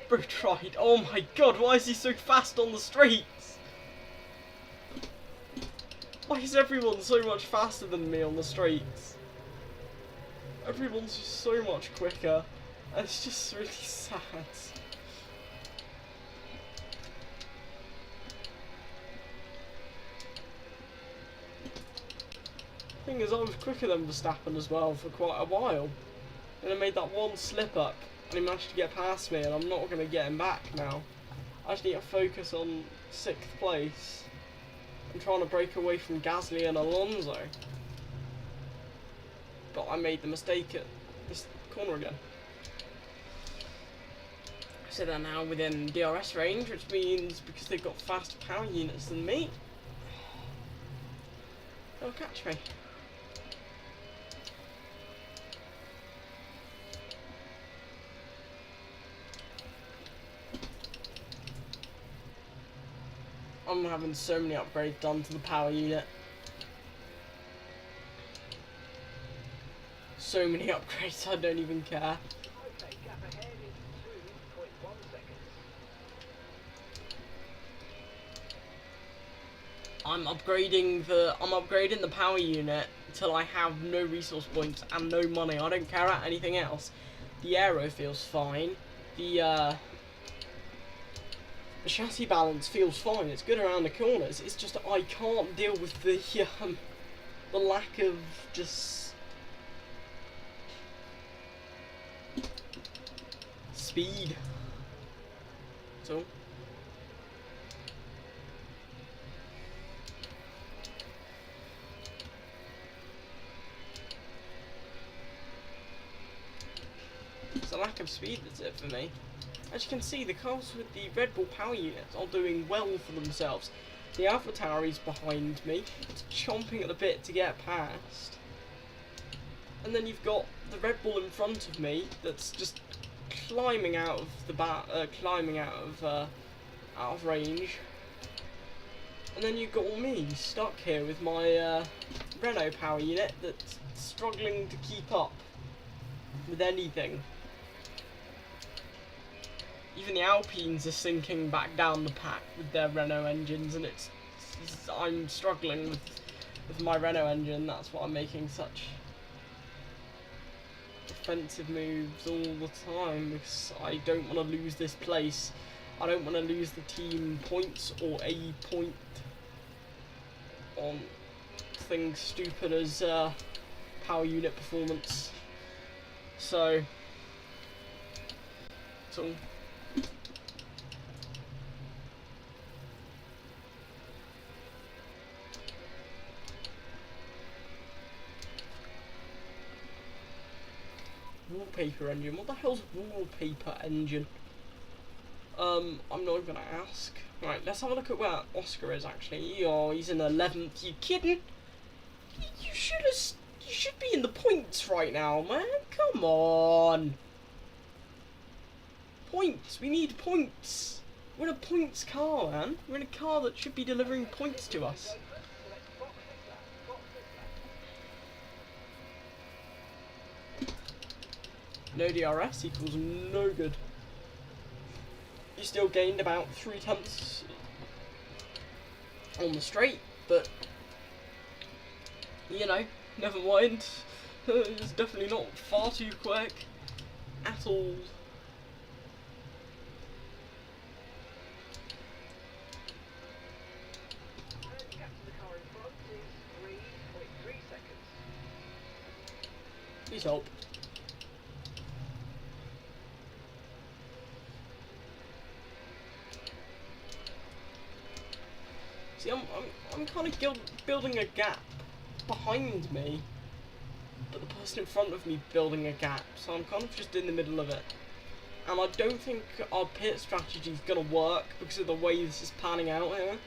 Bro tried. Oh my god, why is he so fast on the streets? Why is everyone so much faster than me on the streets? Everyone's just so much quicker, and it's just really sad. Thing is, I was quicker than Verstappen as well for quite a while, and I made that one slip up, and he managed to get past me, and I'm not going to get him back now. I just need to focus on 6th place. I'm trying to break away from Gasly and Alonso. But I made the mistake at this corner again. So they're now within DRS range, which means because they've got faster power units than me, they'll catch me. I'm having so many upgrades done to the power unit. So many upgrades, I don't even care. Okay, gap ahead is 2.1 seconds. I'm upgrading the power unit until I have no resource points and no money. I don't care about anything else. The aero feels fine. The chassis balance feels fine. It's good around the corners. It's just that I can't deal with the lack of just speed. So. the lack of speed that's it for me. As you can see, the cars with the Red Bull power units are doing well for themselves. The AlphaTauri is behind me, it's chomping at the bit to get past. And then you've got the Red Bull in front of me that's just climbing out of the out of range. And then you've got me stuck here with my Renault power unit that's struggling to keep up with anything. Even the Alpines are sinking back down the pack with their Renault engines, and I'm struggling with my Renault engine. That's why I'm making such defensive moves all the time, because I don't want to lose this place. I don't want to lose the team points or a point on things stupid as power unit performance. So that's all. Wallpaper engine. What the hell's wallpaper engine? I'm not gonna ask. Right, let's have a look at where Oscar is actually. Oh, he's in 11th. You kidding? You should be in the points right now, man. Come on. Points. We need points. We're in a points car, man. We're in a car that should be delivering points to us. No DRS equals no good. You still gained about 3 tenths on the straight, but you know, never mind. It's definitely not far too quick at all. Please help. See, I'm kind of building a gap behind me, but the person in front of me building a gap, so I'm kind of just in the middle of it. And I don't think our pit strategy is going to work because of the way this is panning out here.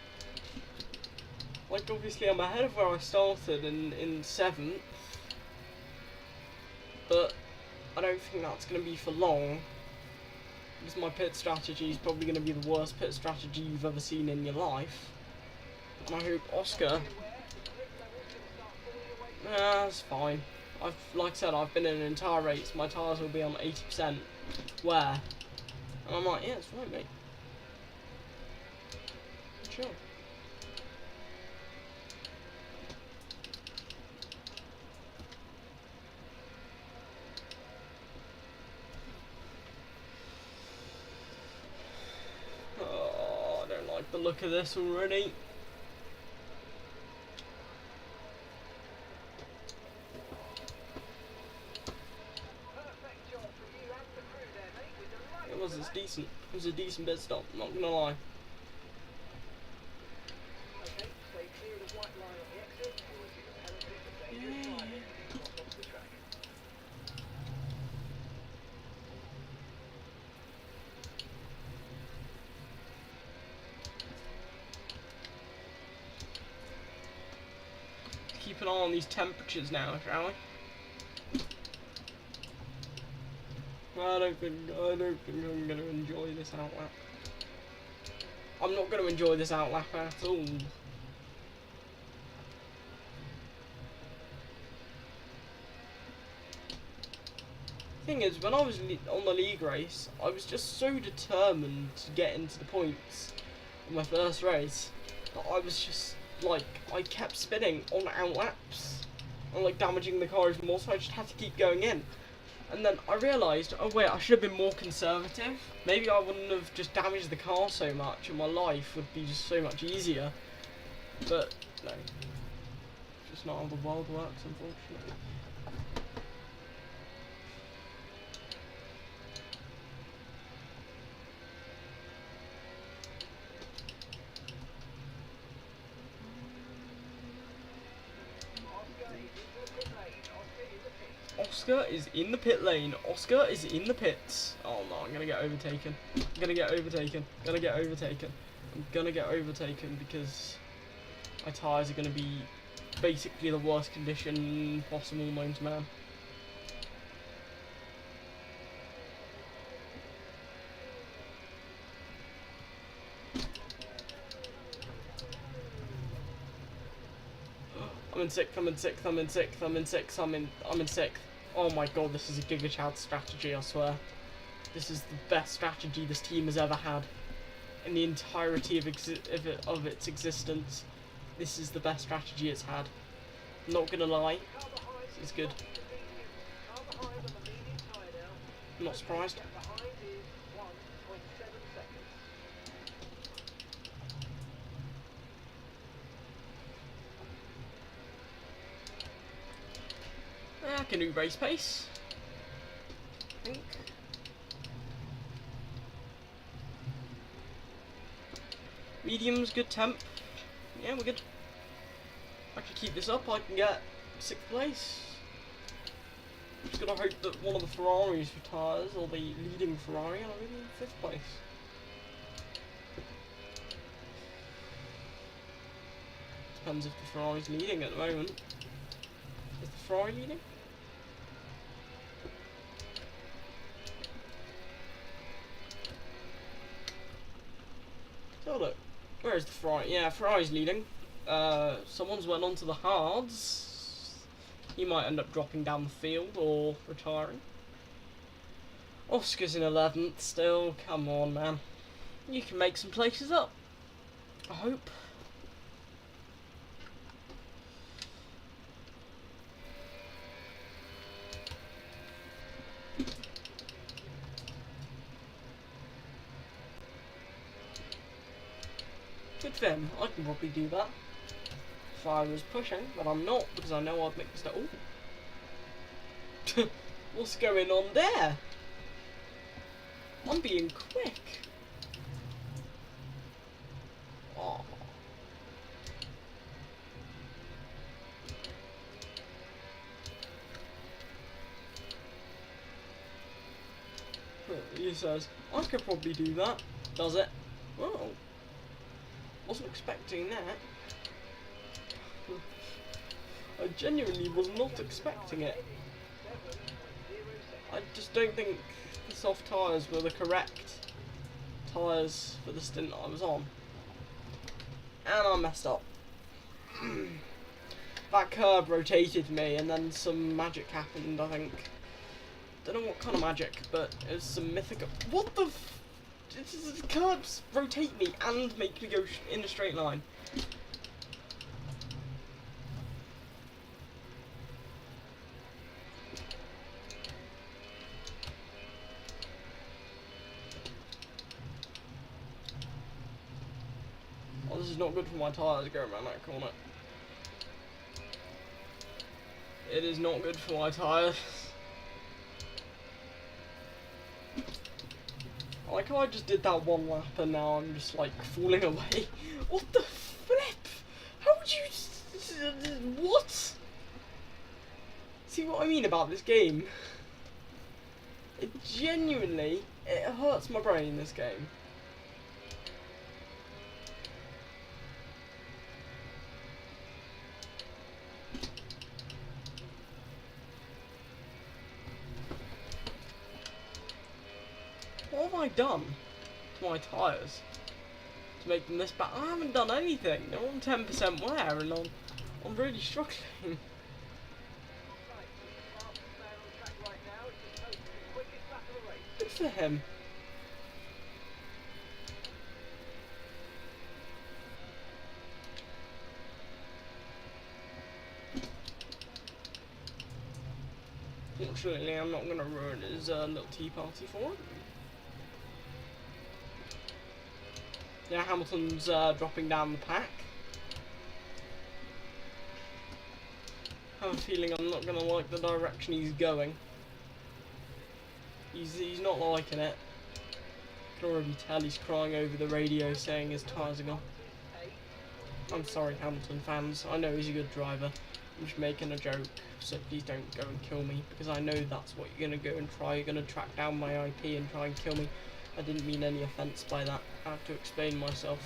Like, obviously I'm ahead of where I started in 7th, but I don't think that's going to be for long, because my pit strategy is probably going to be the worst pit strategy you've ever seen in your life. And I hope Oscar... that's fine. Like I said, I've been in an entire race. My tyres will be on 80%. Where? And I'm like, yeah, it's right, mate. Sure. Oh, I don't like the look of this already. It's decent. It was a decent bit stop, not gonna lie. Okay, stay clear of the white line on the exit. You will see the penalty for dangerous driving if you cross off the track. Keep an eye on these temperatures now, shall we? I don't think I'm going to enjoy this outlap. I'm not going to enjoy this outlap at all. Thing is, when I was on the league race, I was just so determined to get into the points in my first race that I was just like, I kept spinning on outlaps and like damaging the car even more, so I just had to keep going in. And then I realised, oh wait, I should have been more conservative. Maybe I wouldn't have just damaged the car so much and my life would be just so much easier. But, no. It's just not how the world works, unfortunately. Oscar is in the pit lane. Oscar is in the pits. Oh no, I'm gonna get overtaken. I'm gonna get overtaken. I'm gonna get overtaken. I'm gonna get overtaken because my tyres are gonna be basically the worst condition possible known to man. I'm in sixth, I'm in sixth, I'm in sixth, I'm in sixth, I'm in sixth. Oh my god, this is a Giga Chad strategy, I swear. This is the best strategy this team has ever had. In the entirety of its existence, this is the best strategy it's had. I'm not gonna lie, this is good. I'm not surprised. I can do race pace, I think. Medium's good temp. Yeah, we're good. If I can keep this up, I can get 6th place. Just gotta hope that one of the Ferraris retires, or the leading Ferrari, and I'll be in 5th place. Depends if the Ferrari's leading at the moment. Is the Ferrari leading? So look, where is the Ferrari? Yeah, Ferrari's leading. Someone's went on to the hards. He might end up dropping down the field or retiring. Oscar's in 11th still. Come on, man. You can make some places up. I hope. Good for him. I can probably do that if I was pushing, but I'm not because I know I'd make mistakes. Oh, what's going on there? I'm being quick. Oh. He says, I could probably do that. Does it? Oh. Wasn't expecting that. I genuinely was not expecting it. I just don't think the soft tyres were the correct tyres for the stint I was on. And I messed up. That curb rotated me and then some magic happened, I think. Don't know what kind of magic, but it was some mythical... What the f... Curbs rotate me and make me go in a straight line. Oh, this is not good for my tyres going around that corner. It is not good for my tyres. I like how I just did that one lap and now I'm just like falling away. What the flip? How would you... What? See what I mean about this game? It genuinely, it hurts my brain, this game. What have I done to my tyres to make them this bad? I haven't done anything. They're on 10% wear and I'm really struggling. Good for him. Fortunately, I'm not going to ruin his little tea party for him. Yeah, Hamilton's dropping down the pack. I have a feeling I'm not going to like the direction he's going. He's not liking it. I can already tell he's crying over the radio saying his tyres are gone. I'm sorry, Hamilton fans. I know he's a good driver. I'm just making a joke, so please don't go and kill me, because I know that's what you're going to go and try. You're going to track down my IP and try and kill me. I didn't mean any offence by that. I have to explain myself.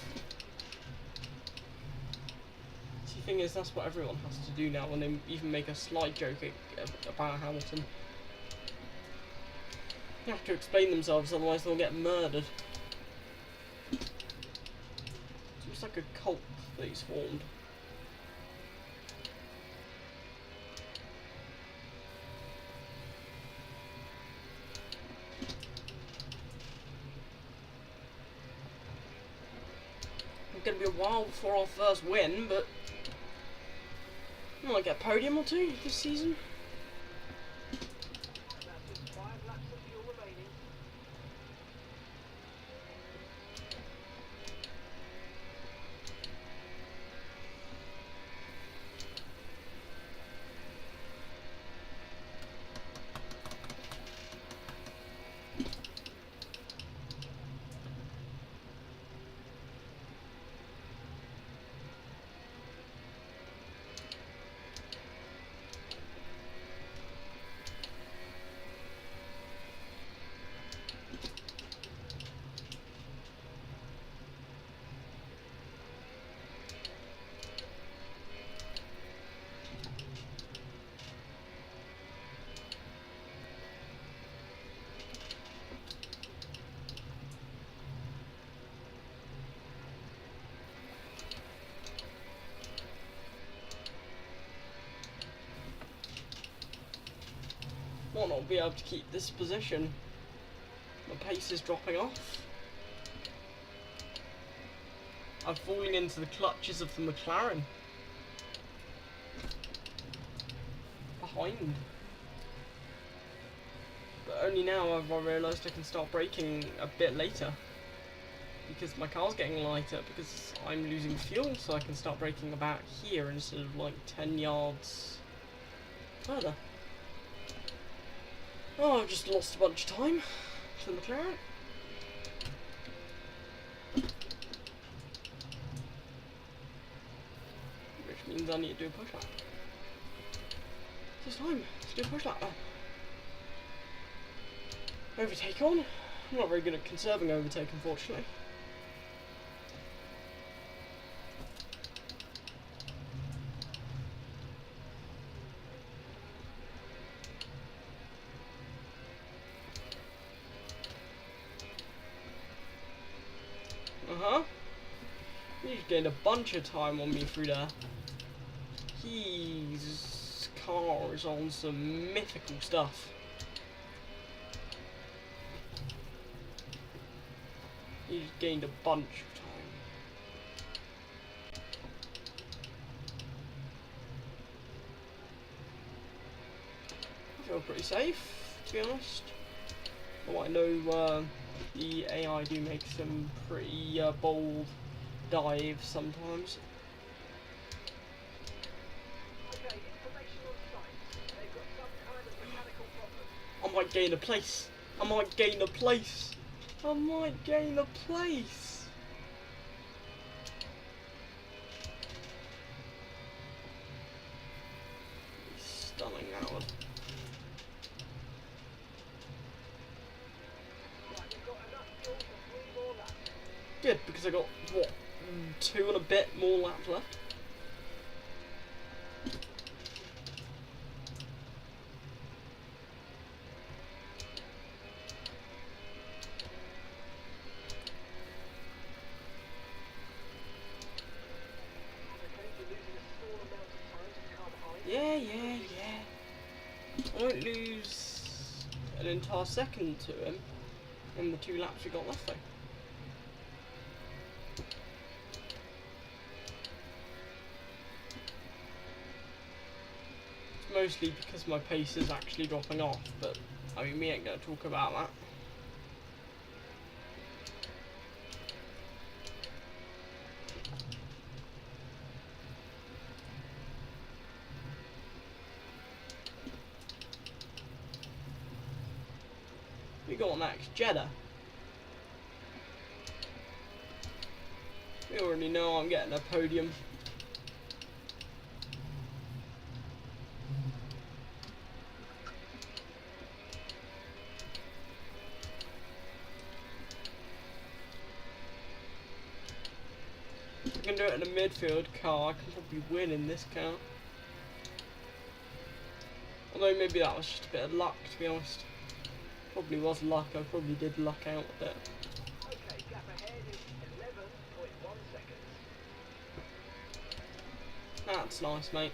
See, the thing is, that's what everyone has to do now when they even make a slight joke about Hamilton. They have to explain themselves, otherwise they'll get murdered. It's like a cult that he's formed. It's going to be a while before our first win, but I might get a podium or two this season. And that's just 5 laps of fuel remaining. Might not be able to keep this position. My pace is dropping off. I'm falling into the clutches of the McLaren. Behind. But only now have I realised I can start braking a bit later. Because my car's getting lighter, because I'm losing fuel, so I can start braking about here instead of like 10 yards further. Oh, I've just lost a bunch of time to the McLaren. Which means I need to do a push lap. It's time to do a push lap now. Overtake on. I'm not very good at conserving overtake, unfortunately. He's gained a bunch of time on me through there. His car is on some mythical stuff. He's gained a bunch of time. I feel pretty safe, to be honest. Though I know the AI do make some pretty bold dives sometimes. Okay, information on site. They've got some kind of mechanical problem. I might gain a place. I might gain a place. I might gain a place. Stunning, Howard. Right, we've got enough fuel for 3 more laps. Good, because I got, what, 2 and a bit more laps left. Yeah. I won't lose an entire second to him in the 2 laps we got left though. It's mostly because my pace is actually dropping off, but I mean, we ain't gonna talk about that. We got next, Jeddah. We already know I'm getting a podium. can do it in a midfield car, I can probably win in this car. Although maybe that was just a bit of luck, to be honest. Probably was luck, I probably did luck out a bit. Okay, gap ahead is 11.1 seconds. That's nice, mate.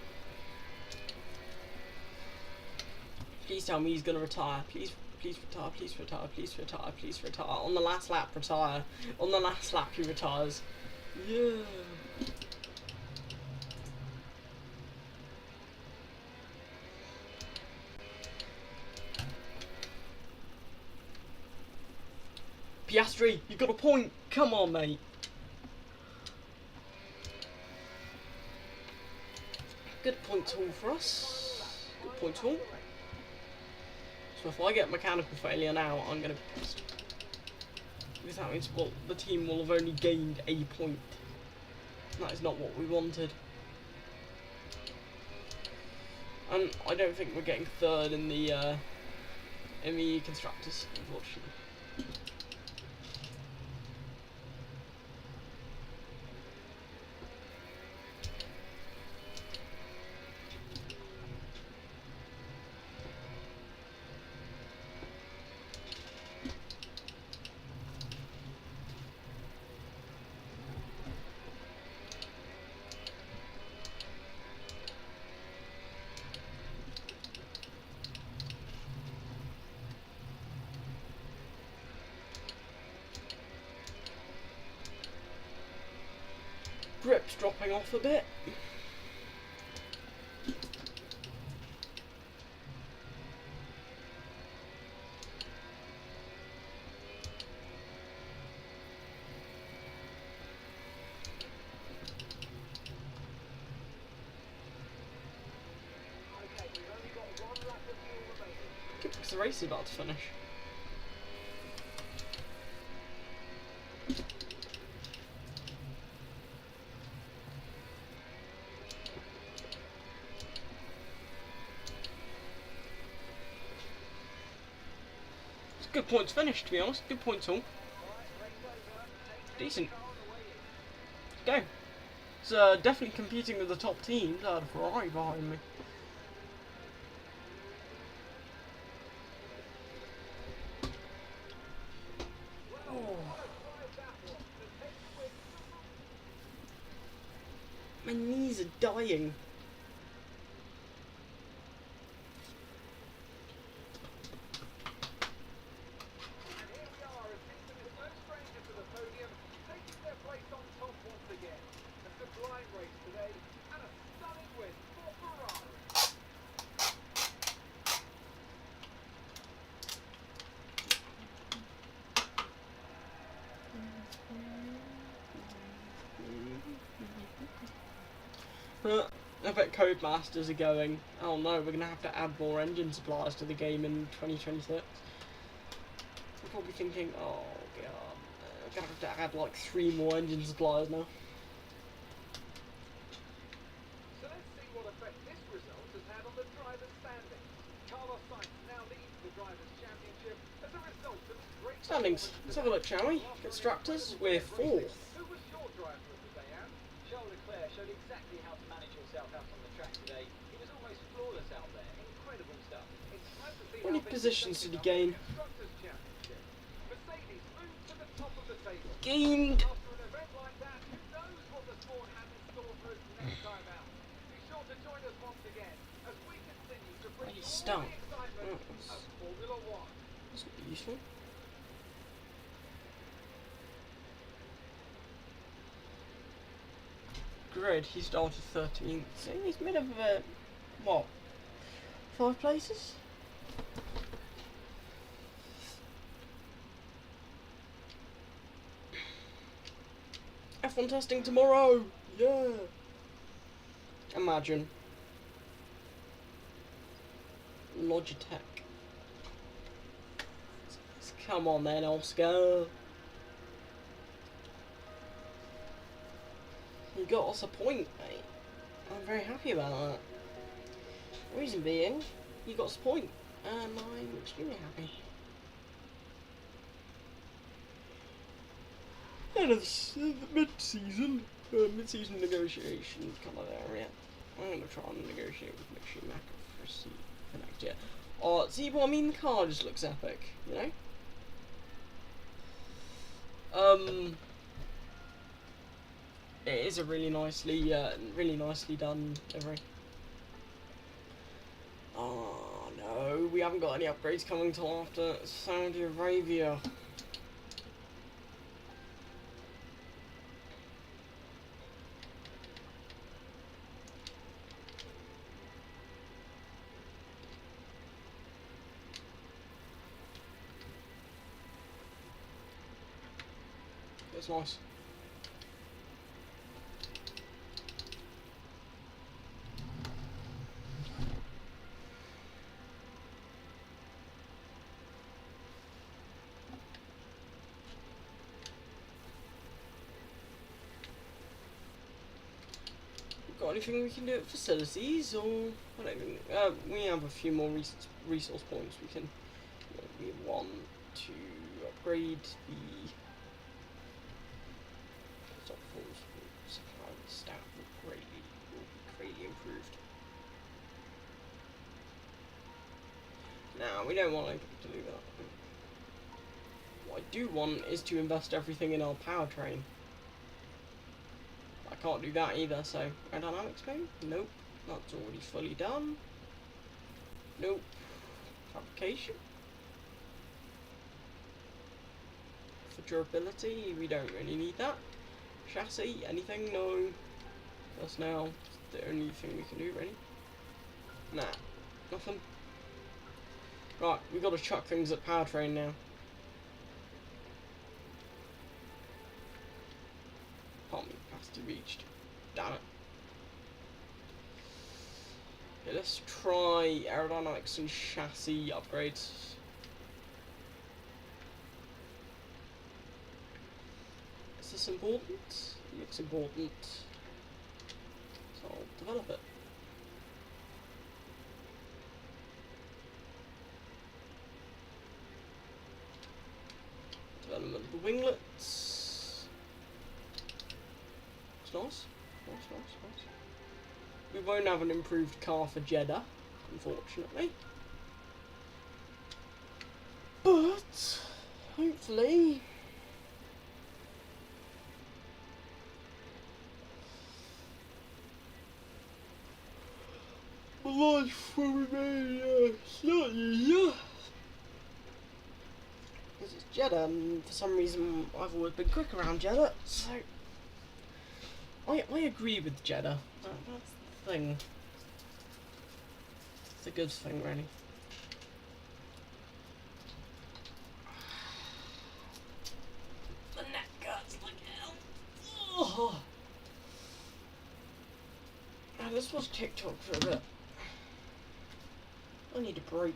Please tell me he's gonna retire. Please retire, please retire, please retire, please retire. On the last lap, retire. On the last lap, he retires. Yeah. Piastri, you got a point. Come on, mate. Good point tool for us. Good point tool. So if I get mechanical failure now, I'm going to be pissed. Because that means, well, the team will have only gained a point. That is not what we wanted. And I don't think we're getting third in the constructors, unfortunately. Grip's dropping off a bit. Okay, we've only got 1 lap of fuel remaining. Good, because the race is about to finish. Good points finished, to be honest. Good points all. Decent. Let's go. It's definitely competing with the top teams. I had a Ferrari behind me. Oh. My knees are dying. I bet Codemasters are going, oh no, we're going to have to add more engine suppliers to the game in 2026. I'm probably thinking, oh god, we're going to have to add like 3 more engine suppliers now. So let's see what effect this result has had on the drivers' standing. Carlos Sainz now leads the Drivers' Championship as a result of his great Standings, let's have a look, shall we? Constructors, we're 4th. Who was your driver of the day, Anne? Charles Leclerc showed exactly how to manage yourself out on the track today. He was almost flawless out there. Incredible stuff. It's time to see How many how positions did he Constructors' gain? Championship. Mercedes moved to the top of the table. Gained. After an event like that, who knows what the sport has in store for us next time out? Be sure to join us once again as we continue to bring you all Stump. the excitement of Formula One. That's not useful. Grid, he started 13th, so he's mid of what? 5 places? F1 testing tomorrow! Yeah! Imagine. Logitech. Come on then, Oscar. You got us a point, mate. I'm very happy about that. Reason being, you got us a point, and I'm extremely happy. End of the mid-season. Mid-season negotiations, come on area. I'm gonna try and negotiate with Machine Mac for next year. Oh, see what I mean? The car just looks epic, you know? It is a really nicely done livery. Oh no, we haven't got any upgrades coming till after Saudi Arabia. It's nice. Got anything we can do at facilities, or I don't think we have a few more resource points we can. We want to upgrade the stock force supply staff will be greatly improved. Now we don't want anybody to do that. What I do want is to invest everything in our powertrain. I can't do that either, so aerodynamics maybe? Nope. That's already fully done. Nope. Fabrication. For durability, we don't really need that. Chassis, anything? No. That's now the only thing we can do, really. Nah. Nothing. Right, we've got to chuck things at powertrain now. Capacity reached. Damn it. Okay, let's try aerodynamics and chassis upgrades. Is this important? It looks important. So I'll develop it. Development of the winglets. It's nice. Nice. We won't have an improved car for Jeddah, unfortunately. But hopefully life will remain slightly easier. Because it's Jeddah, and for some reason I've always been quick around Jeddah, so I agree with Jeddah. That's the thing. It's a good thing, really. The neck hurts like hell. Oh. Now, let's watch TikTok for a bit. I need a break.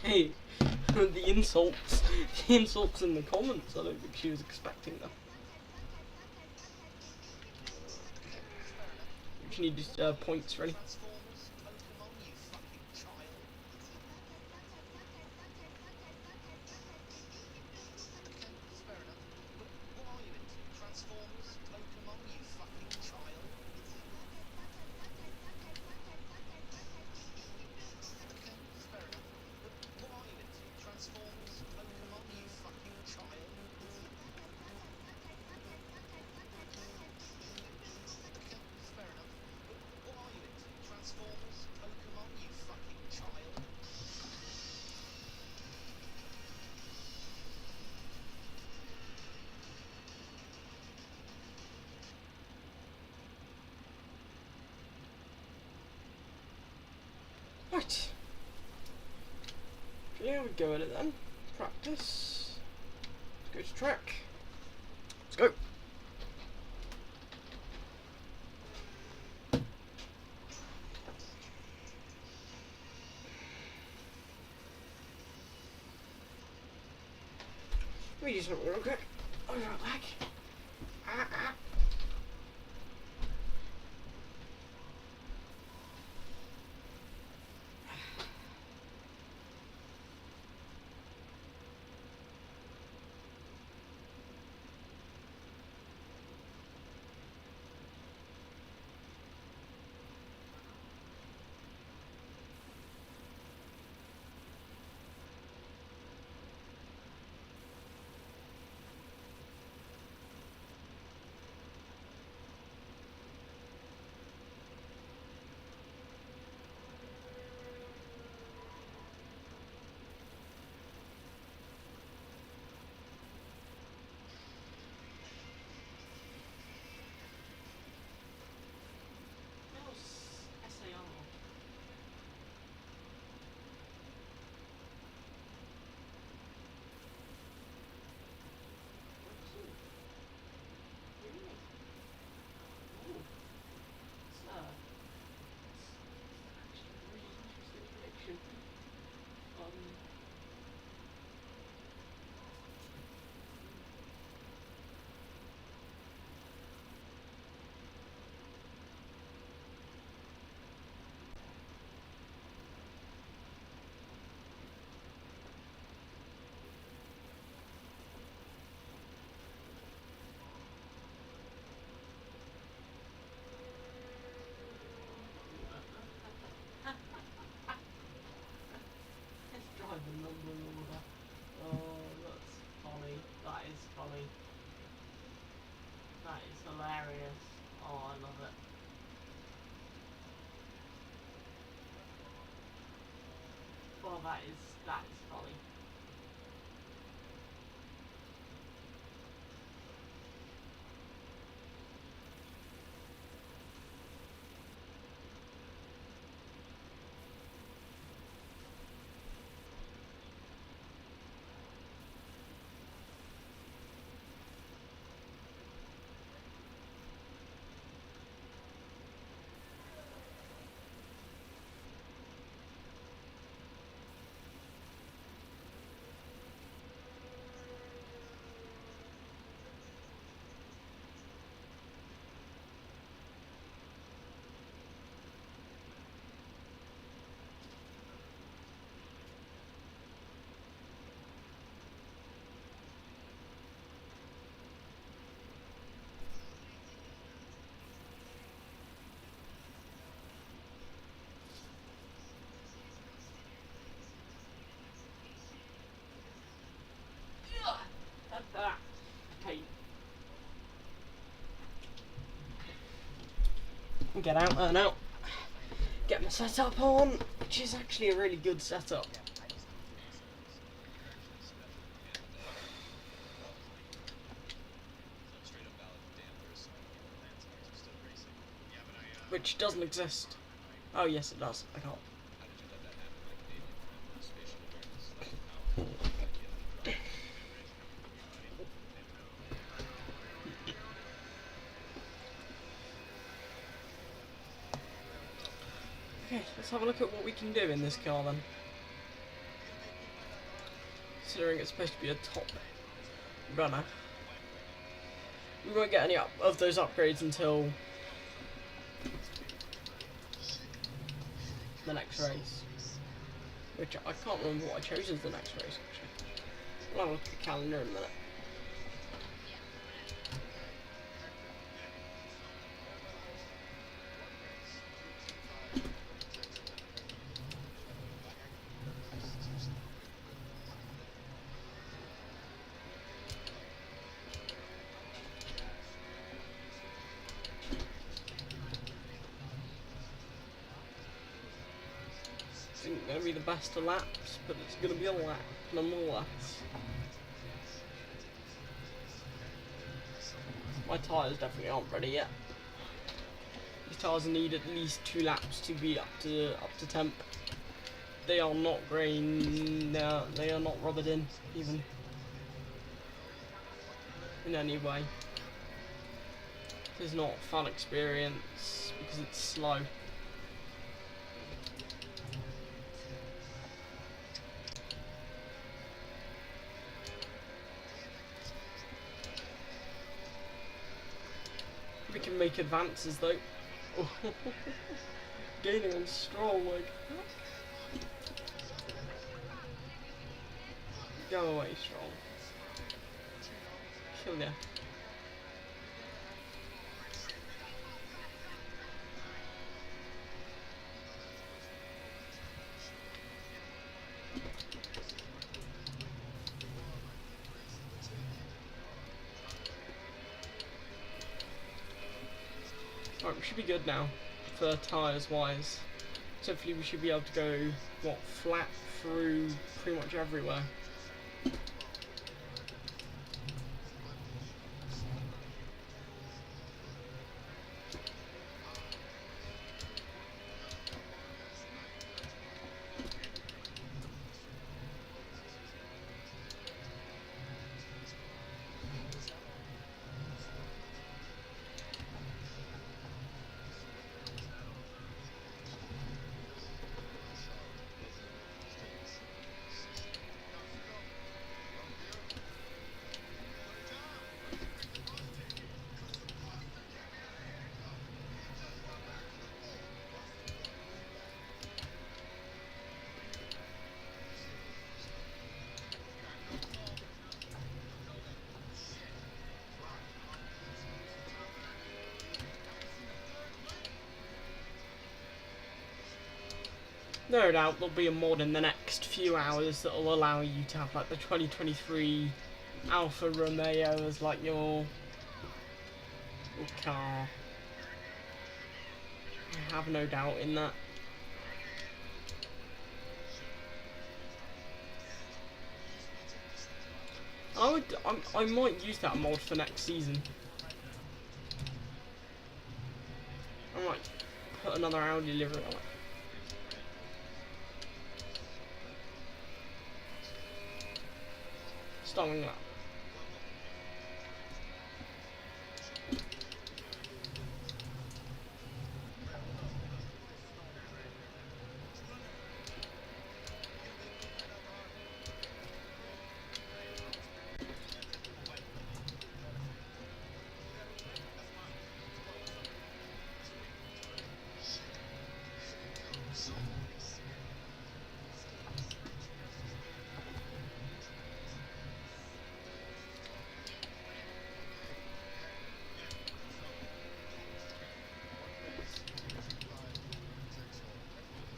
Hey, the insults in the comments, I don't think she was expecting them. Which need points ready. Right. Yeah, we go at it then. Practice. Let's go to track. Let's go. Let me do something real quick. Oh, you're back. Ah. Driving number order. Oh, that's funny. That is funny. That is hilarious. Oh, I love it. Well, that is funny. Okay. Get out there now. Get my setup on, which is actually a really good setup. Which doesn't exist. Oh yes it does. I can't. Okay, let's have a look at what we can do in this car then. Considering it's supposed to be a top runner. We won't get any of those upgrades until the next race. Which I can't remember what I chose as the next race actually. I'll have a look at the calendar in a minute. Isn't going to be the best of laps, but it's going to be a lap nonetheless. My tyres definitely aren't ready yet. These tyres need at least 2 laps to be up to temp. They are not green. They are not rubbered in even in any way. It's not a fun experience because it's slow. We can make advances though. Gaining on Stroll, like. Go away, Stroll. Kill ya. Right, we should be good now for tyres wise. So hopefully we should be able to go, what, flat through pretty much everywhere. No doubt there'll be a mod in the next few hours that will allow you to have like the 2023 Alfa Romeo as like your car. I have no doubt in that. I might use that mod for next season. I might put another Audi livery on it. Starting that.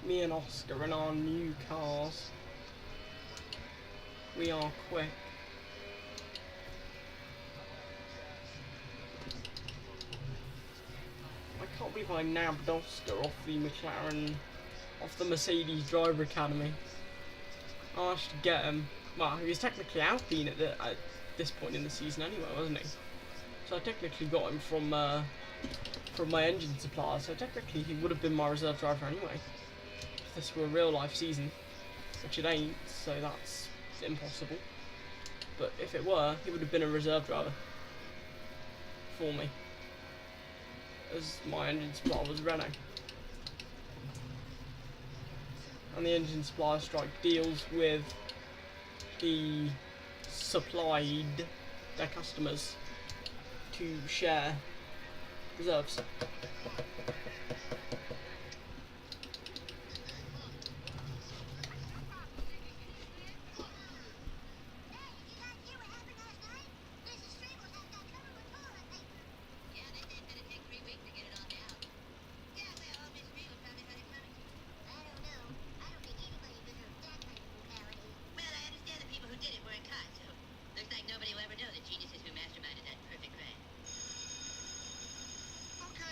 Me and Oscar in our new cars. We are quick. I can't believe I nabbed Oscar off the McLaren, off the Mercedes Driver Academy. I should get him. Well, he was technically Alpine at this point in the season anyway, wasn't he? So I technically got him from my engine supplier. So technically he would have been my reserve driver anyway. If this were a real life season, which it ain't, so that's impossible. But if it were, he would have been a reserve driver for me, as my engine supplier was Renault. And the engine supplier strike deals with the supplied their customers to share reserves.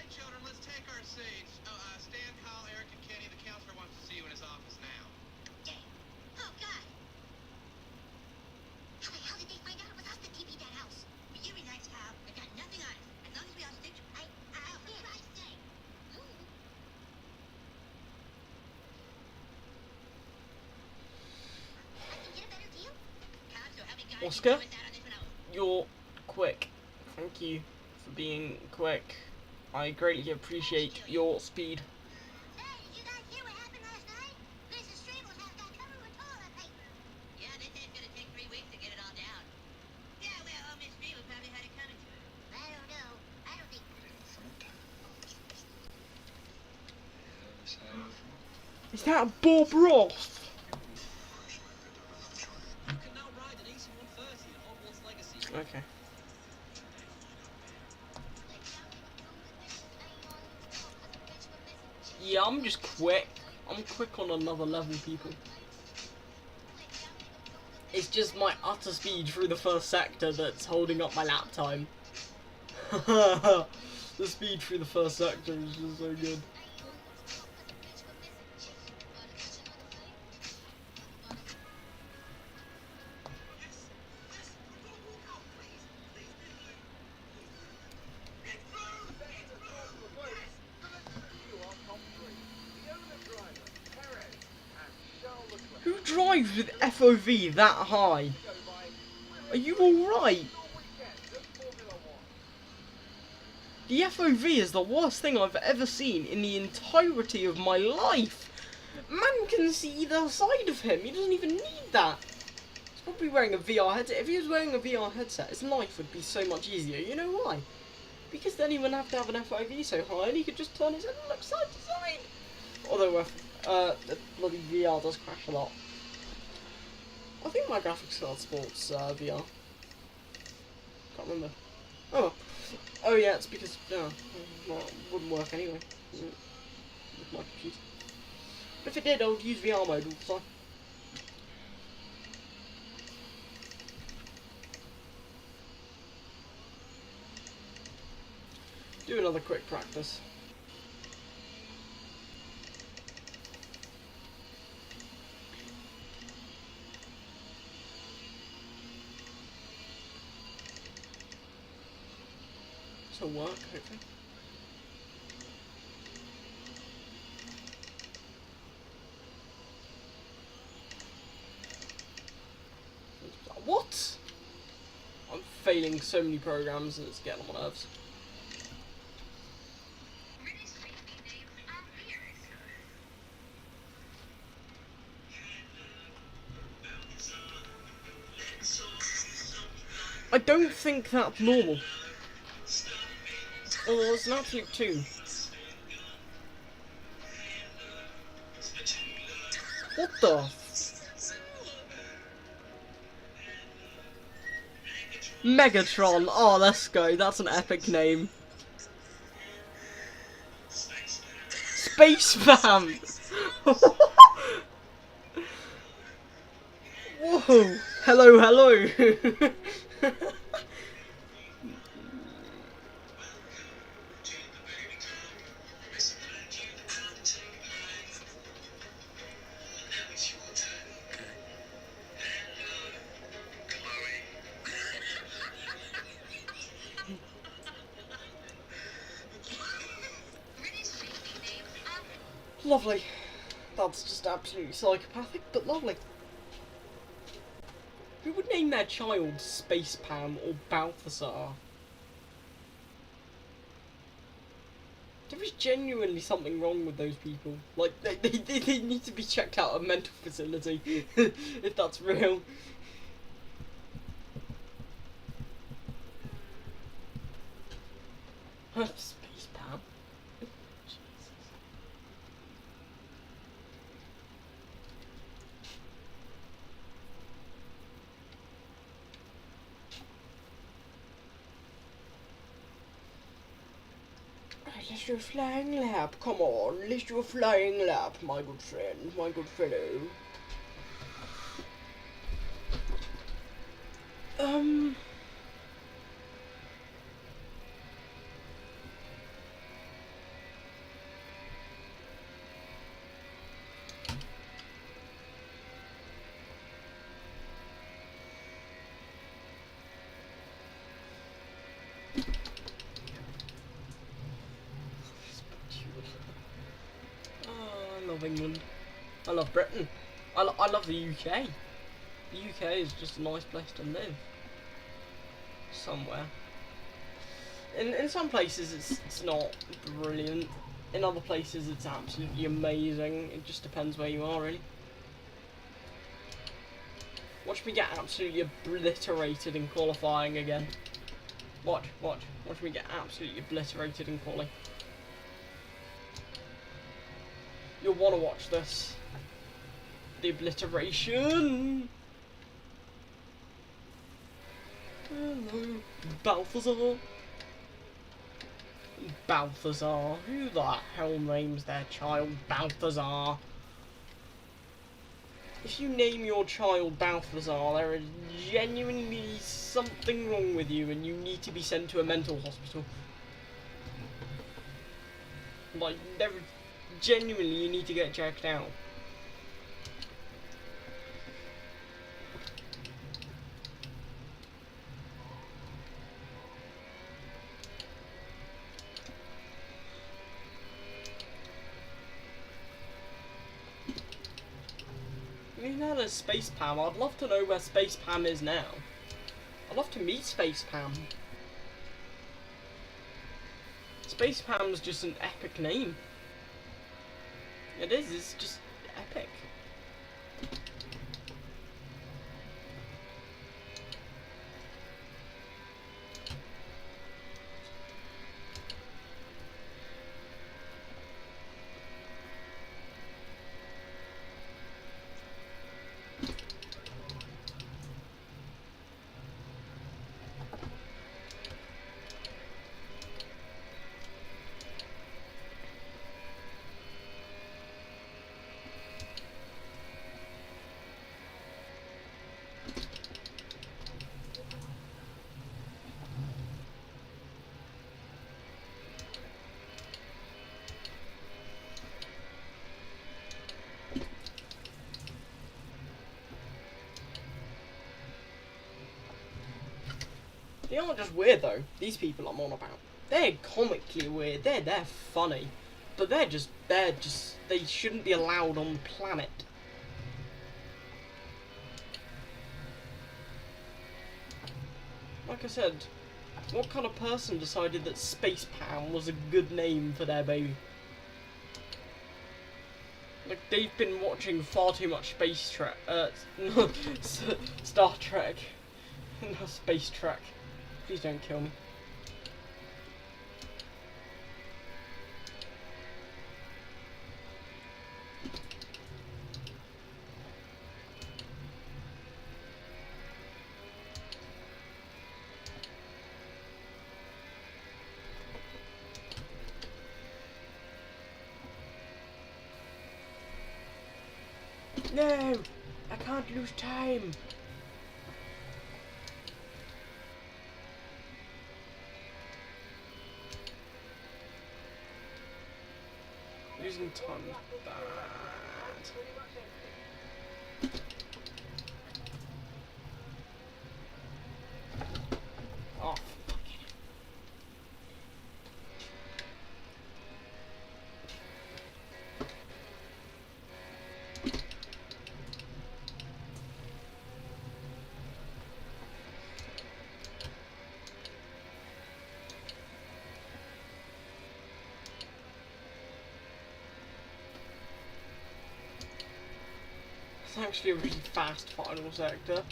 Children, let's take our seats. Oscar, you're quick. Thank you for being quick. I greatly appreciate your speed. Hey, did you guys hear what happened last night? Mrs. Stringle's house got covered with toilet paper. Yeah, they say it's gonna take 3 weeks to get it all down. Yeah, well, Miss Streetle probably had it coming to her. I don't know. I don't think. Is that Bob Ross? You can now ride an AC-130 in Hogwarts Legacy. Okay. Yeah, I'm just quick. I'm quick on another level, people. It's just my utter speed through the first sector that's holding up my lap time. The speed through the first sector is just so good. Who drives with FOV that high? Are you alright? The FOV is the worst thing I've ever seen in the entirety of my life. Man can see either side of him. He doesn't even need that. He's probably wearing a VR headset. If he was wearing a VR headset, his life would be so much easier. You know why? Because then he wouldn't have to have an FOV so high and he could just turn his head and look side to side. Although the bloody VR does crash a lot. I think my graphics card supports VR. Can't remember. Oh. Oh yeah, it's because well, it wouldn't work anyway with my computer. But if it did, I would use VR mode all the time. Do another quick practice. To work, hopefully. What? I'm failing so many programs and it's getting on my nerves. I don't think that's normal. Oh, it's an absolute 2. What the? Megatron. Oh, let's go. That's an epic name. Space Fam. Whoa. Hello, hello. Lovely. That's just absolutely psychopathic, but lovely. Who would name their child Space Pam or Balthasar? There is genuinely something wrong with those people. Like, they need to be checked out at a mental facility, if that's real. Space Pam. Let's do a flying lap. Come on, let's do a flying lap, my good friend, my good fellow. I love England. I love Britain. I love the UK. The UK is just a nice place to live. Somewhere. In some places it's not brilliant. In other places it's absolutely amazing. It just depends where you are, really. Watch me get absolutely obliterated in qualifying again. Watch me get absolutely obliterated in quali. You'll want to watch this. The obliteration. Hello, Balthazar. Balthazar. Who the hell names their child Balthazar? If you name your child Balthazar, there is genuinely something wrong with you and you need to be sent to a mental hospital. Like, genuinely you need to get checked out. You know, there's Space Pam. I'd love to know where Space Pam is now. I'd love to meet Space Pam. Space Pam's just an epic name. It is, it's just epic. They aren't just weird though, these people I'm on about. They're comically weird, they're funny. But they shouldn't be allowed on the planet. Like I said, what kind of person decided that Space Pam was a good name for their baby? Like, they've been watching far too much Star Trek. Not Space Trek. Please don't kill me. No! I can't lose time! Losing time is bad. Oh, fuck it. It's actually a really fast final sector.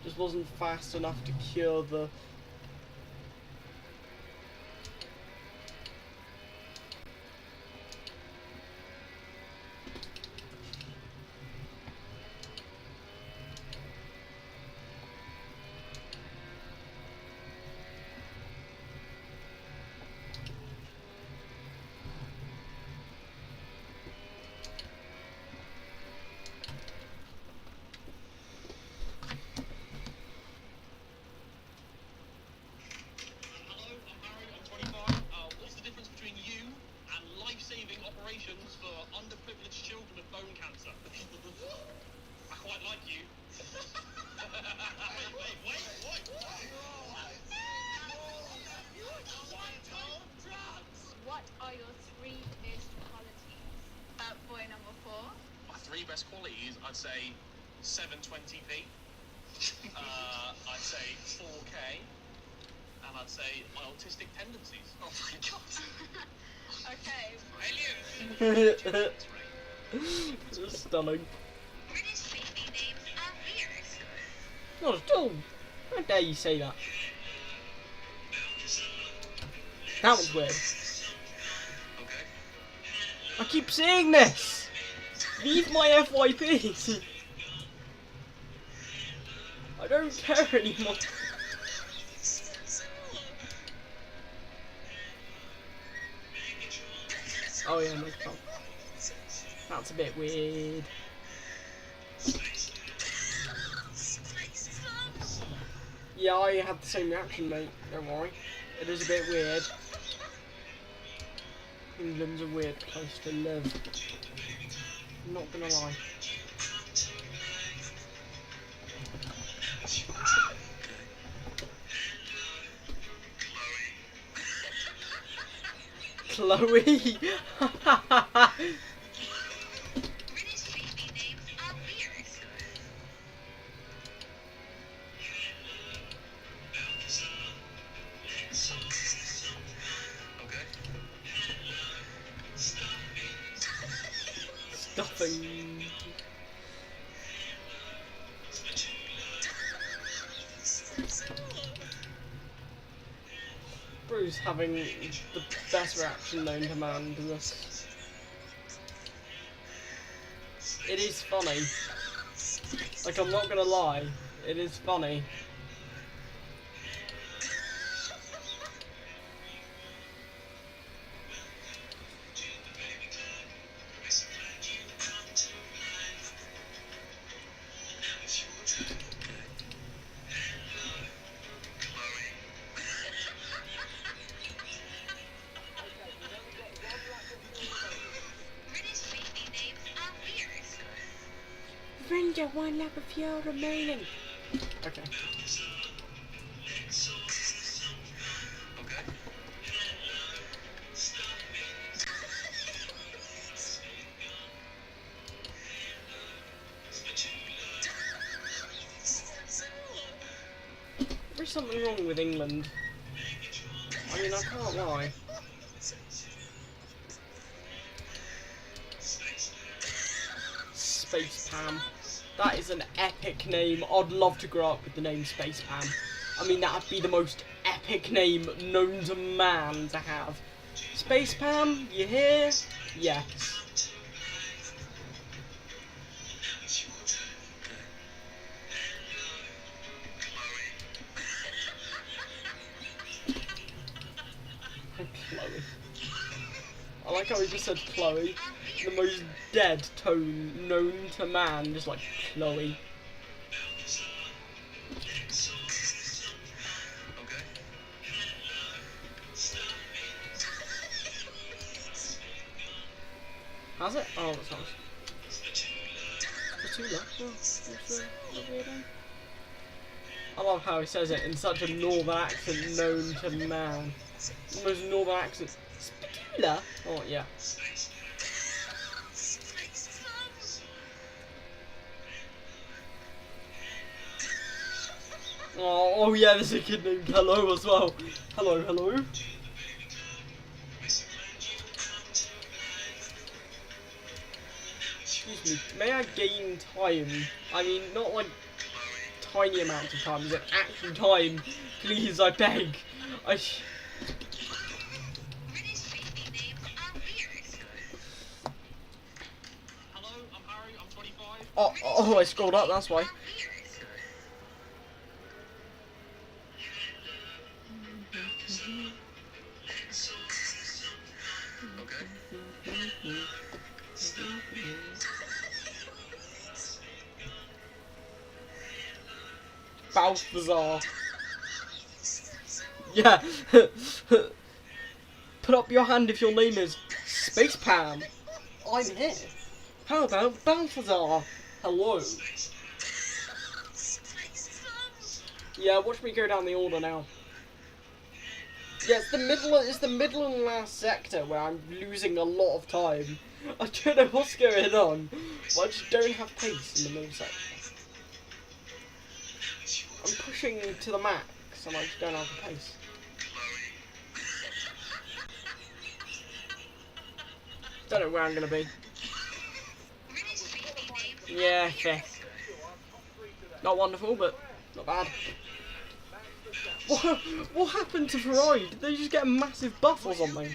Just wasn't fast enough to cure the... Hello, I'm Barry, I'm 25. What's the difference between you and life-saving operations for underprivileged children with bone cancer? I quite like you. wait, what? What are your three best qualities? Boy number 4. My 3 best qualities, I'd say 720p. I'd say 4K, and I'd say my autistic tendencies. Oh my god. Okay. Stunning. British baby names are weird. Not at all. How dare you say that? That was weird. Okay. I keep saying this! Leave my FYP! I don't care anymore. Oh yeah, make fun. That's a bit weird. Yeah, I had the same reaction, mate. Don't worry. It is a bit weird. England's a weird place to live. I'm not gonna lie. Chloe! British baby names are weird. Okay. Stuffing. Bruce having the best reaction known to man to this. It is funny. Like, I'm not gonna lie. It is funny. British baby names are weird. Render one lap of fuel remaining. Okay. Okay. There's something wrong with England. I mean, I can't lie. Space Pam. That is an epic name. I'd love to grow up with the name Space Pam. I mean, that'd be the most epic name known to man to have. Space Pam, you here? Yes. Chloe. I like how he just said Chloe. The most dead tone known to man, just like Chloe. Okay. Has it? Oh, that's nice. Spatula. Oh, that's a weird one. I love how he says it in such a northern accent known to man. The most northern accent. Spatula? Oh, yeah. Oh yeah, there's a kid named Hello as well. Hello, hello. Excuse me, may I gain time? I mean, not like tiny amounts of time, but actual time. Please, I beg. British baby names are weird. Hello, I'm Harry, I'm 25. Oh, I scrolled up, that's why. Okay. Balthazar. Yeah. Put up your hand if your name is Space Pam. I'm here. How about Balthazar? Hello. Yeah, watch me go down the order now. Yeah, it's the middle and last sector where I'm losing a lot of time. I don't know what's going on, but I just don't have pace in the middle sector. pushing to the max and I just don't have the pace. Don't know where I'm gonna be. Yeah, fifth. Not wonderful, but not bad. What happened to Ferrari? Did they just get a massive buff or something?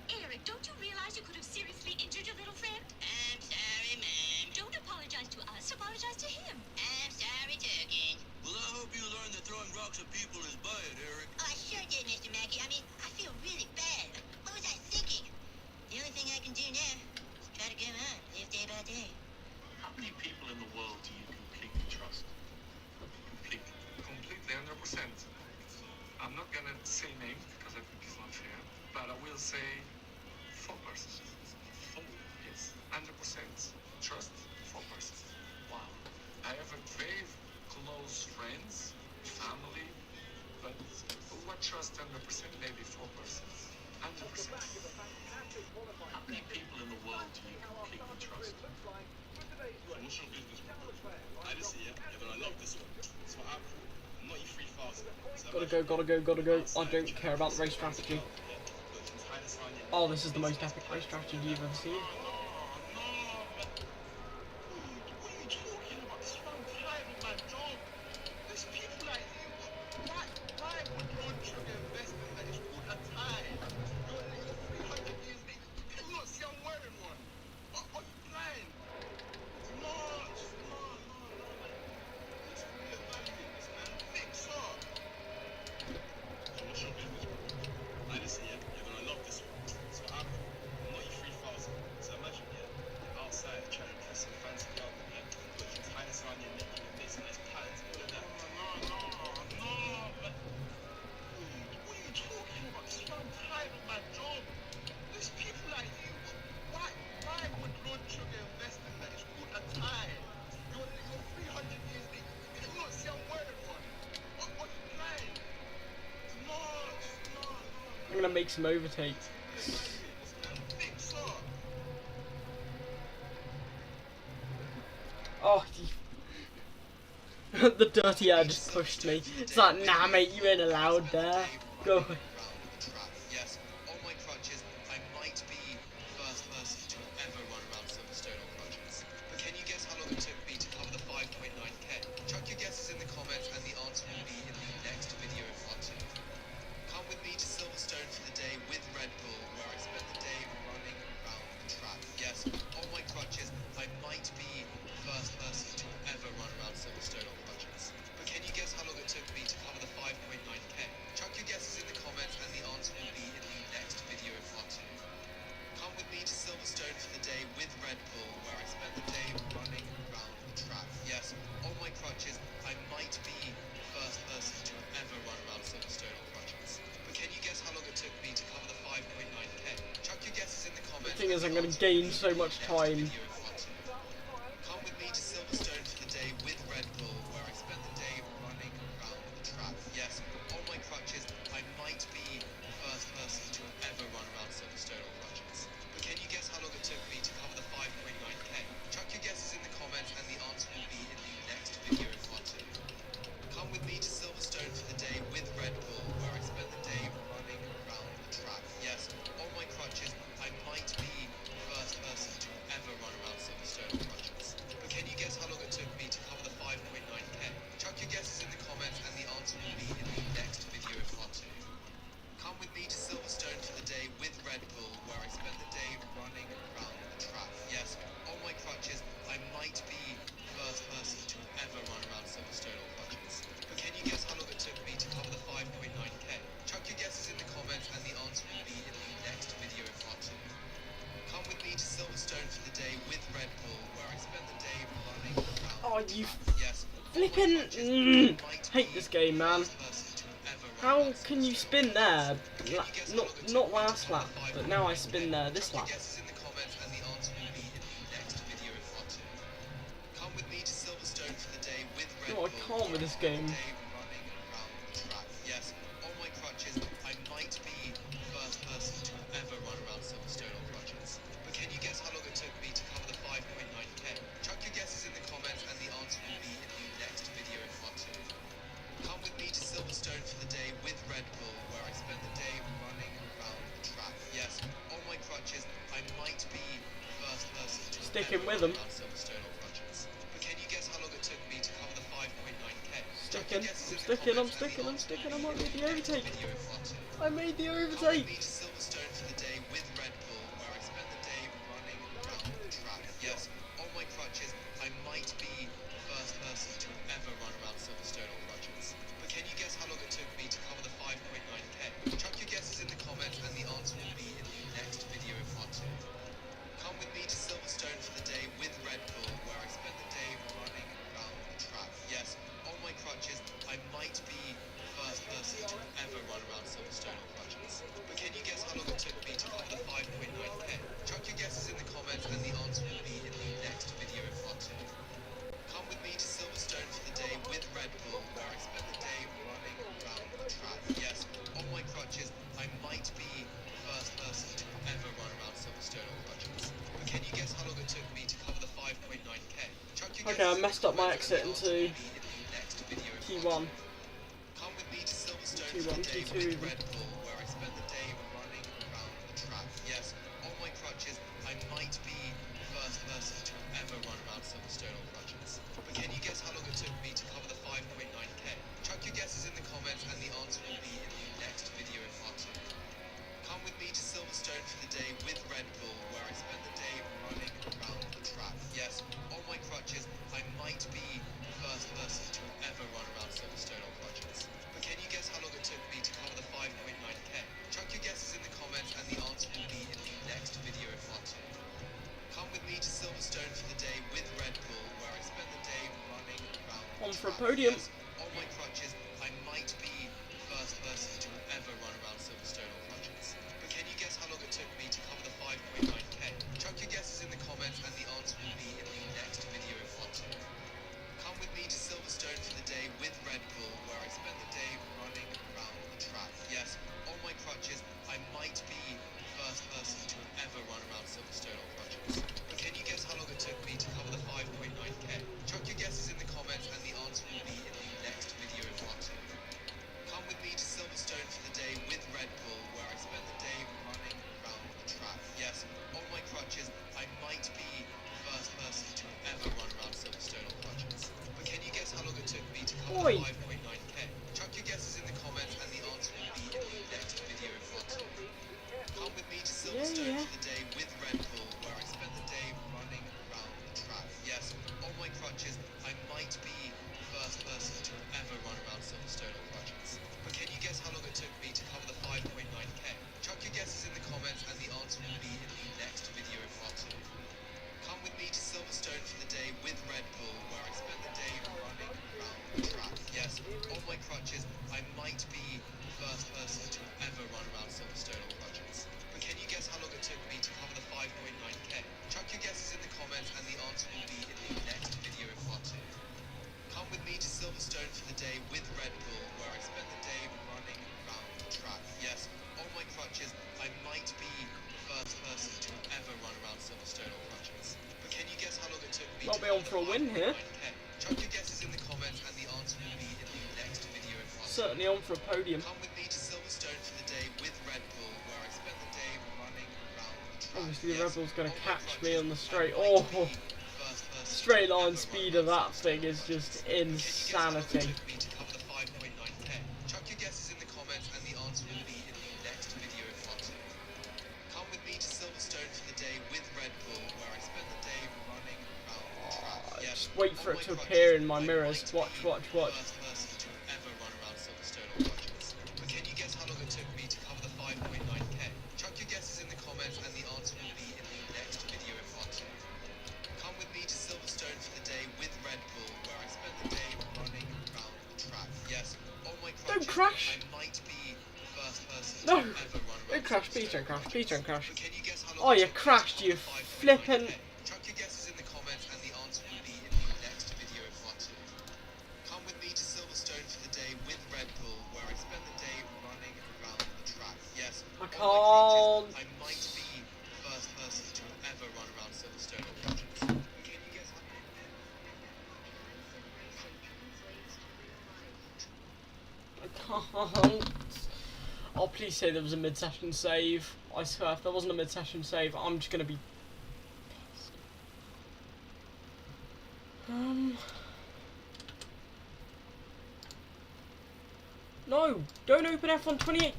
Eric, don't you realize you could have seriously injured your little friend? I'm sorry, Mom. Don't apologize to us, apologize to him. I'm sorry, Turkin. Well, I hope you learn that throwing rocks at people is bad, Eric. Oh, I sure did, Mr. Mackey. I mean, I feel really bad. What was I thinking? The only thing I can do now is try to go on, live day by day. How many people in the world do you completely trust? Completely, 100%. I'm not gonna say names because I think it's not fair, but I will say 4%. 4? Yes, 100% trust 4%. Wow. I have a very close friends, family, but who I trust 100%, maybe 4%. 100%. How many people in the world do you completely trust? What's your business model? I just see it, yeah, but I love this one. So I'm cool. I'm not your 3,000. Gotta go. I don't care about the race strategy. Oh, this is the most epic race strategy you've ever seen. What are you talking about? This is what I'm tired of my job. There's people like you. Why would Lord Sugar invest in that? It's called a tie. You're 300 years late. Can you not see I'm wearing one? Are you blind? No. Let's reevaluate this, man. Fix up. So what's your business model? I just see it, yeah, but I love this one. So I'm cool. I'm not your 3,000. So imagine, yeah, you're outside trying to impress some fancy girl, yeah, put your tightest around your neck, your face nice pads, all of that. No, but dude, what are you talking about? This is why I'm tired of my job. There's people like you. Why would Lord Sugar invest in that? It's called a tie. You're 300 years late. Can you not see I'm wearing one? Are you blind? No. I'm gonna make some overtakes. Fix up. Oh, the dirty air just pushed me. It's like, nah, mate, you ain't allowed there. Go away. Yes, on my crutches, I might be the first person to ever run around Silverstone on crutches. But can you guess how long it took me to cover the 5.9k? Chuck your guesses in the comments and the answer will be in the next video if you want to. Come with me to Silverstone for the day with Red Bull, where I spent the day running around the track. Yes, on my crutches, I might be the first person to ever run around Silverstone on crutches. But can you guess how long it took me to cover the 5.9k? Chuck your guesses in the comments and the answer will be in the next video if you want to. Come with me to Silverstone for the day with Red Bull, where I spent the day running around the track. Yes, on my crutches, I might be the first person to ever run around Silverstone on crutches. But can you guess how long it took me to cover the 5.9k? Chuck your guesses in the comments. The thing is, I'm gonna gain so much time. Come with me to Silverstone for the day with Red Bull, where I spent the day running around the track. Yes, on my crutches, I might be the first person to ever run around Silverstone on crutches. But can you guess how long it took me to cover the 5.9k? Chuck your guesses in the comments and the answer will be in the next video if you want to. Come with me to Silverstone for the day with Red Bull, where I spent the day running around the track. Yes, on my crutches, I might be the first person to ever run around Silverstone on crutches. But can you guess how long it took me to cover the 5.9k? Chuck your guesses in the comments and the answer will be in the next video if you want to. Come with me to Silverstone for the day with Red Bull, where I spent the day running around the track. Yes, on my crutches, I might be the first person to ever run around Silverstone on crutches. But can you guess how long it took me to cover the 5.9k? Chuck your guesses in the comments and the answer will be in the next video if you want to. Come with me to Silverstone for the day with Red Bull, where I spent the day running around Oh, the you track. Yes, flippin'. Hate this game, man. How can you spin there? Not last lap, but now I spin there this lap. Guesses in the comments and the answer will be in the next video if you want to. Come with me to Silverstone for the day with Red No, I Bull. can't with this game. Day running around the track. Yes, on my crutches, I might be the first person to ever run around Silverstone on crutches. But sticking with them. around Silverstone or Rogers. But can you guess how long it took me to cover the 5.9k? Sticking, I'm sticking, I might make the overtake. I made the Come with overtake. me to Silverstone for the day with Red Bull, where I spent the day running around the track. Yes, on my crutches, I might be the first person to ever run around Silverstone or Rogers. But can you guess how long it took me to cover the 5.9k? Chuck your guesses in the comments and the answer will be in the next video in part 2. Come with me to Silverstone for the day with Red Bull, where I spent the day running around the track. Yes, on my crutches, I might be the first person to ever run around Silverstone or Rogers. But can you guess how long it took me to cover the 5.9k? Chuck your guesses in the comments and the answer will be in the next video in part 2. Come with me to Silverstone for the day with Red Bull, where I spent the day running around the track. Yes, on my crutches, I might be the first person to ever run around Silverstone or Rogers. But can you guess how long it took me to cover the 5.9k? Chuck your Okay, I guesses in messed the up my comments and exit the answer will into be in the next video in T1. part 2. Come with me to Silverstone for T1, the day T2 with even. Red Bull, where I spent the day running around the track. Yes, on my crutches, I might be the first person to ever run around Silverstone or Rogers. But can you guess how long it took me to cover the 5.9k? Chuck your guesses in the comments and the answer will be in the next video in part 2. Come with me to Silverstone for the day with Red Bull, where I spent the day running around the track. Yes, on my crutches, I might be the first person to ever run around Silverstone or Rogers. But can you guess how long it took me to cover the 5.9k? Chuck your guesses in the comments and the answer will be in the next video in part 2. Come with me to Silverstone for the day with Red Bull, where I spent the day running around the On for a track. podium. Yes, on my crutches, I might be the first person to ever run around Silverstone or Rogers. But can you guess how long it took me to cover the 5.9k? Chuck your guesses in the comments and the answer will be in the next video in part 2. Come with me to Silverstone for the day with Red Bull, where I spent the day running around the track. Yes, on my crutches, I might be the first person to ever run around Silverstone or Rogers. But can you guess how long it took me to cover the 5.9k? Chuck your guesses in the comments and the answer will be in the next video in part 2. Come with me to Silverstone for the day with Red Bull, where I spent the day running around the track. Yes, on my crutches, I might be the first person to ever run around Silverstone or Rogers. But can you guess how long it took me to cover Oi. the 5.9k? Chuck your guesses in the comments and the answer will be in the next video in part 2. Come with me to Silverstone Yeah. for the day with Red Bull, where I spent the day running around the track. Yes, on my crutches, I might be the first person to ever run around Silverstone or Rogers. But can you guess how long it took me to cover the 5.9k? Chuck your guesses in the comments and the answer will be in the next video in part 2. Come with me to Silverstone for the day with Red Bull, where I spent the day running around the track. Yes, on my crutches, I might be the first person to ever run around Silverstone or Rogers. But can you guess how long it took me to cover the 5.9k? Chuck your guesses in the comments and the answer will be in the next video in part 2. Come with me to Silverstone for the day with Red Bull, where I spent the day running around the track. Yes, on my crutches, I might be the first person to ever run around Silverstone or Rogers. But can you guess how long it took me Might to be on cover for a the win here. 5.9k? Chuck your guesses in the comments and the answer will be in the next video in part 2. Certainly on for a podium. Come with me to Silverstone for the day with Red Bull, where I spent the day running around the track. Obviously the Yes, Red Bull's going on to my catch me crutches, on the I straight. might Oh, be the first person to straight line ever speed run of that around thing is Silverstone or just Rogers. But can you guess how long it insanity. took me to cover the 5.9k? Chuck your guesses in the comments and the answer will be in the next video in part 2. Come with me to Silverstone for the day with Red Bull, where I spent the day running around the track. Yes, Just wait for on it my to crutches, appear in my I mirrors. might Watch, be watch, the watch. first person to ever run around Silverstone or Rogers. But can you guess how long it took me to cover the 5.9k? Chuck your guesses in the comments and the answer will be in the next video in part 2. Come with me to Silverstone for the day with Red Bull, where I spent the day running around the track. Yes, on my crutches, Don't crash. I might be the first person No. to ever run around Don't crash, please Silverstone don't or crash, please Rogers. don't crash. But can you guess how long Oh, it you took me to crashed, cover you the 5.9k? flippin'. Chuck your guesses in the comments and the answer will be in the next video in part 2. Come with me to Silverstone for the day with Red Bull, where I spent the day running around the track. Yes, I on my can't. crutches, I might be the first person to ever run around Silverstone or Rogers. But can you guess how I can't. Oh, please say there was a mid-session save. I swear, if there wasn't a mid-session save, I'm just going to be pissed. No, don't open F128.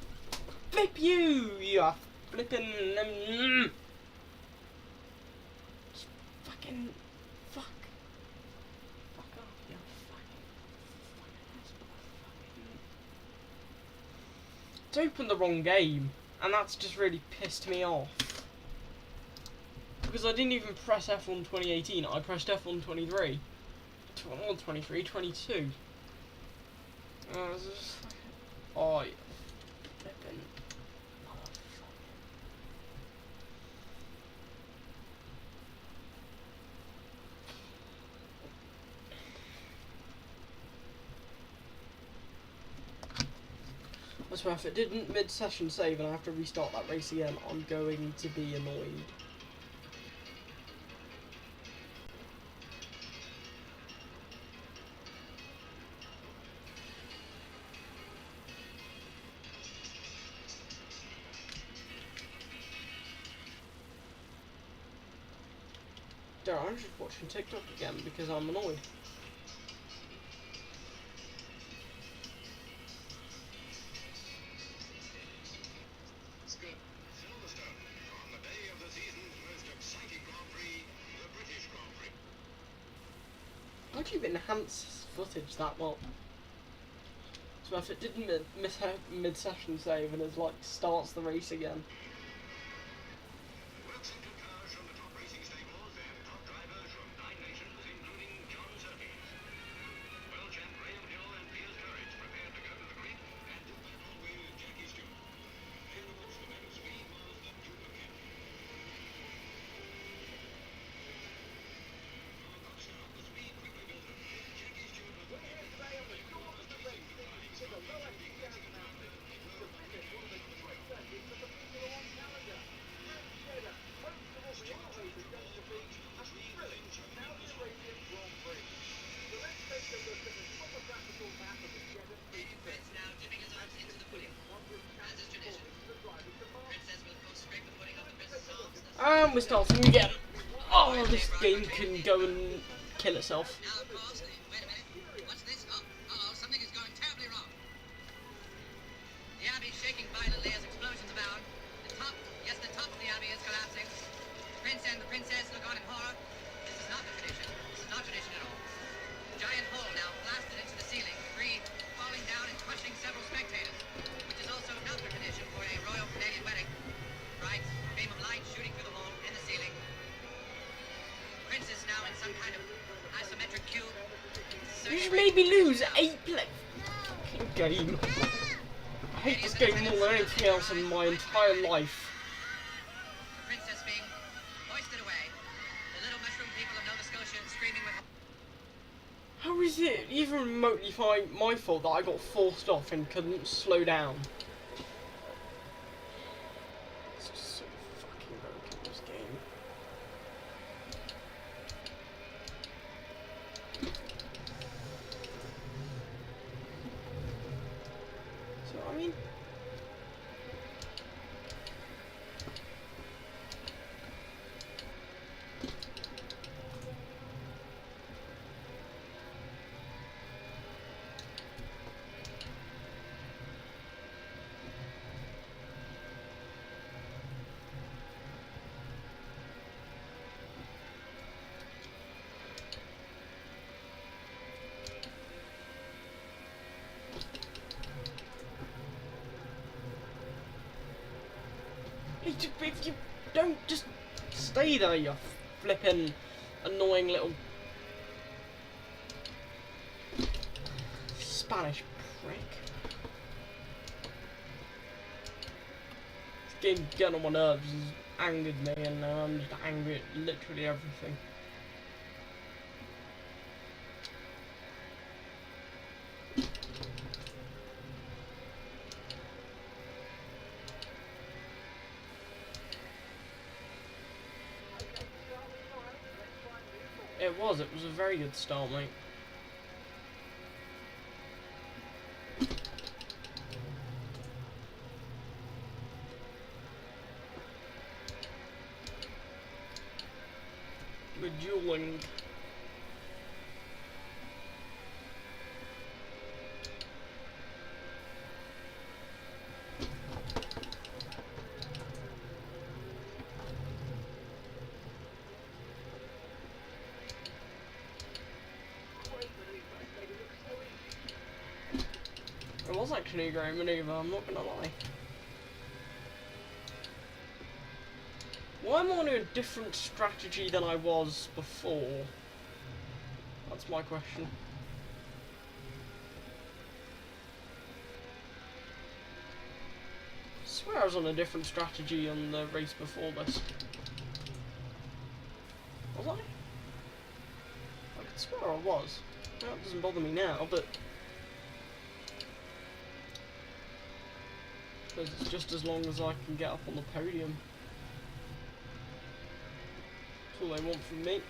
Flip you! You are flipping. Just fucking. Fuck. Fuck off, you fucking. It's opened the wrong game, and that's just really pissed me off. Because I didn't even press F1 2018, I pressed F1 23. Not 23, 22. Oh, you flipping motherfucker. I swear, if it didn't mid-session save and I have to restart that race again, I'm going to be annoyed. I'm just watching TikTok again because I'm annoyed. Skip Silverstone on the day of the season's most exciting Grand Prix, the British Grand Prix. How do you enhance footage that well? So if it didn't mid-session save and it like starts the race again. Well-accepted cars from the top racing stables and top drivers from 9 nations, including John Surtees. World champ Graham Hill and Piers Courage prepared to go to the grid and do battle with Jackie Stewart. Here was the men of speed was the duplicate. The speed quickly built up. Jackie Stewart was the We're here today on the shore of the racing to the low enthusiasm mountain to witness one of the great circuits of the Formula One calendar. And together, host to what we all hope is going to be a thrilling Saudi Arabian Grand Prix. So let's take a look at the topographical map of the Jeddah Street Prince now dipping his arms into the pudding. As is tradition. Princess will go scrape the pudding off the prince's arms. And we're starting again. Oh, this game can go and kill itself. Now, of course, wait a minute. What's this? Oh, something is going terribly wrong. The Abbey's shaking violently as explosions abound. The top of the Abbey is collapsing. The Prince and the Princess look on in horror. This is not the tradition. This is not tradition at all. Giant hole now blasted into the ceiling, debris falling down and crushing several spectators, which is also not the tradition for a royal Canadian wedding. Bright beam of light shooting through the hole in the ceiling. The Prince is now in some kind of isometric cube. You just made me lose 8 play. Fucking game. I hate this game more than anything else in my entire life. The Princess being hoisted away. The little mushroom people of Nova Scotia screaming with. How is it even remotely my fault that I got forced off and couldn't slow down? It's just so fucking broken, this game. So, I mean... If you don't just stay there, you flippin' annoying little Spanish prick. This game getting on my nerves has angered me, and now I'm just angry at literally everything. It was a very good start, mate. We're dueling. was actually a great manoeuvre, I'm not gonna lie. Why am I on a different strategy than I was before? That's my question. I swear I was on a different strategy on the race before this. Was I? I could swear I was. Well, it doesn't bother me now, but... because it's just as long as I can get up on the podium. That's all they want from me.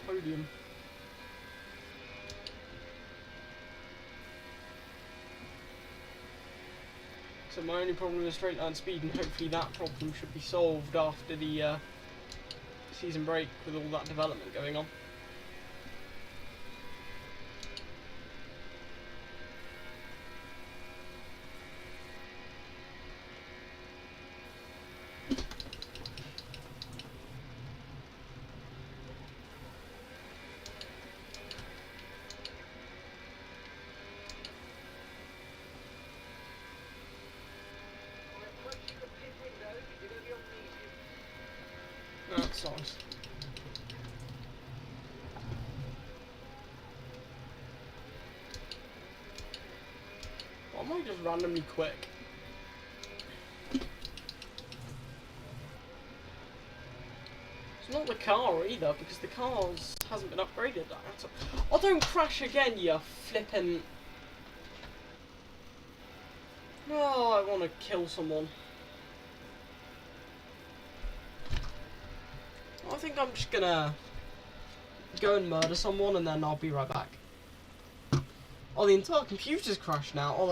Podium. So my only problem is straight line speed, and hopefully that problem should be solved after the season break with all that development going on. That's nice. Why am I just randomly quick? It's not the car either, because the car hasn't been upgraded at all. Oh, don't crash again, you flippin'... Oh, I want to kill someone. I think I'm just gonna go and murder someone and then I'll be right back. Oh, the entire computer's crashed now. Oh,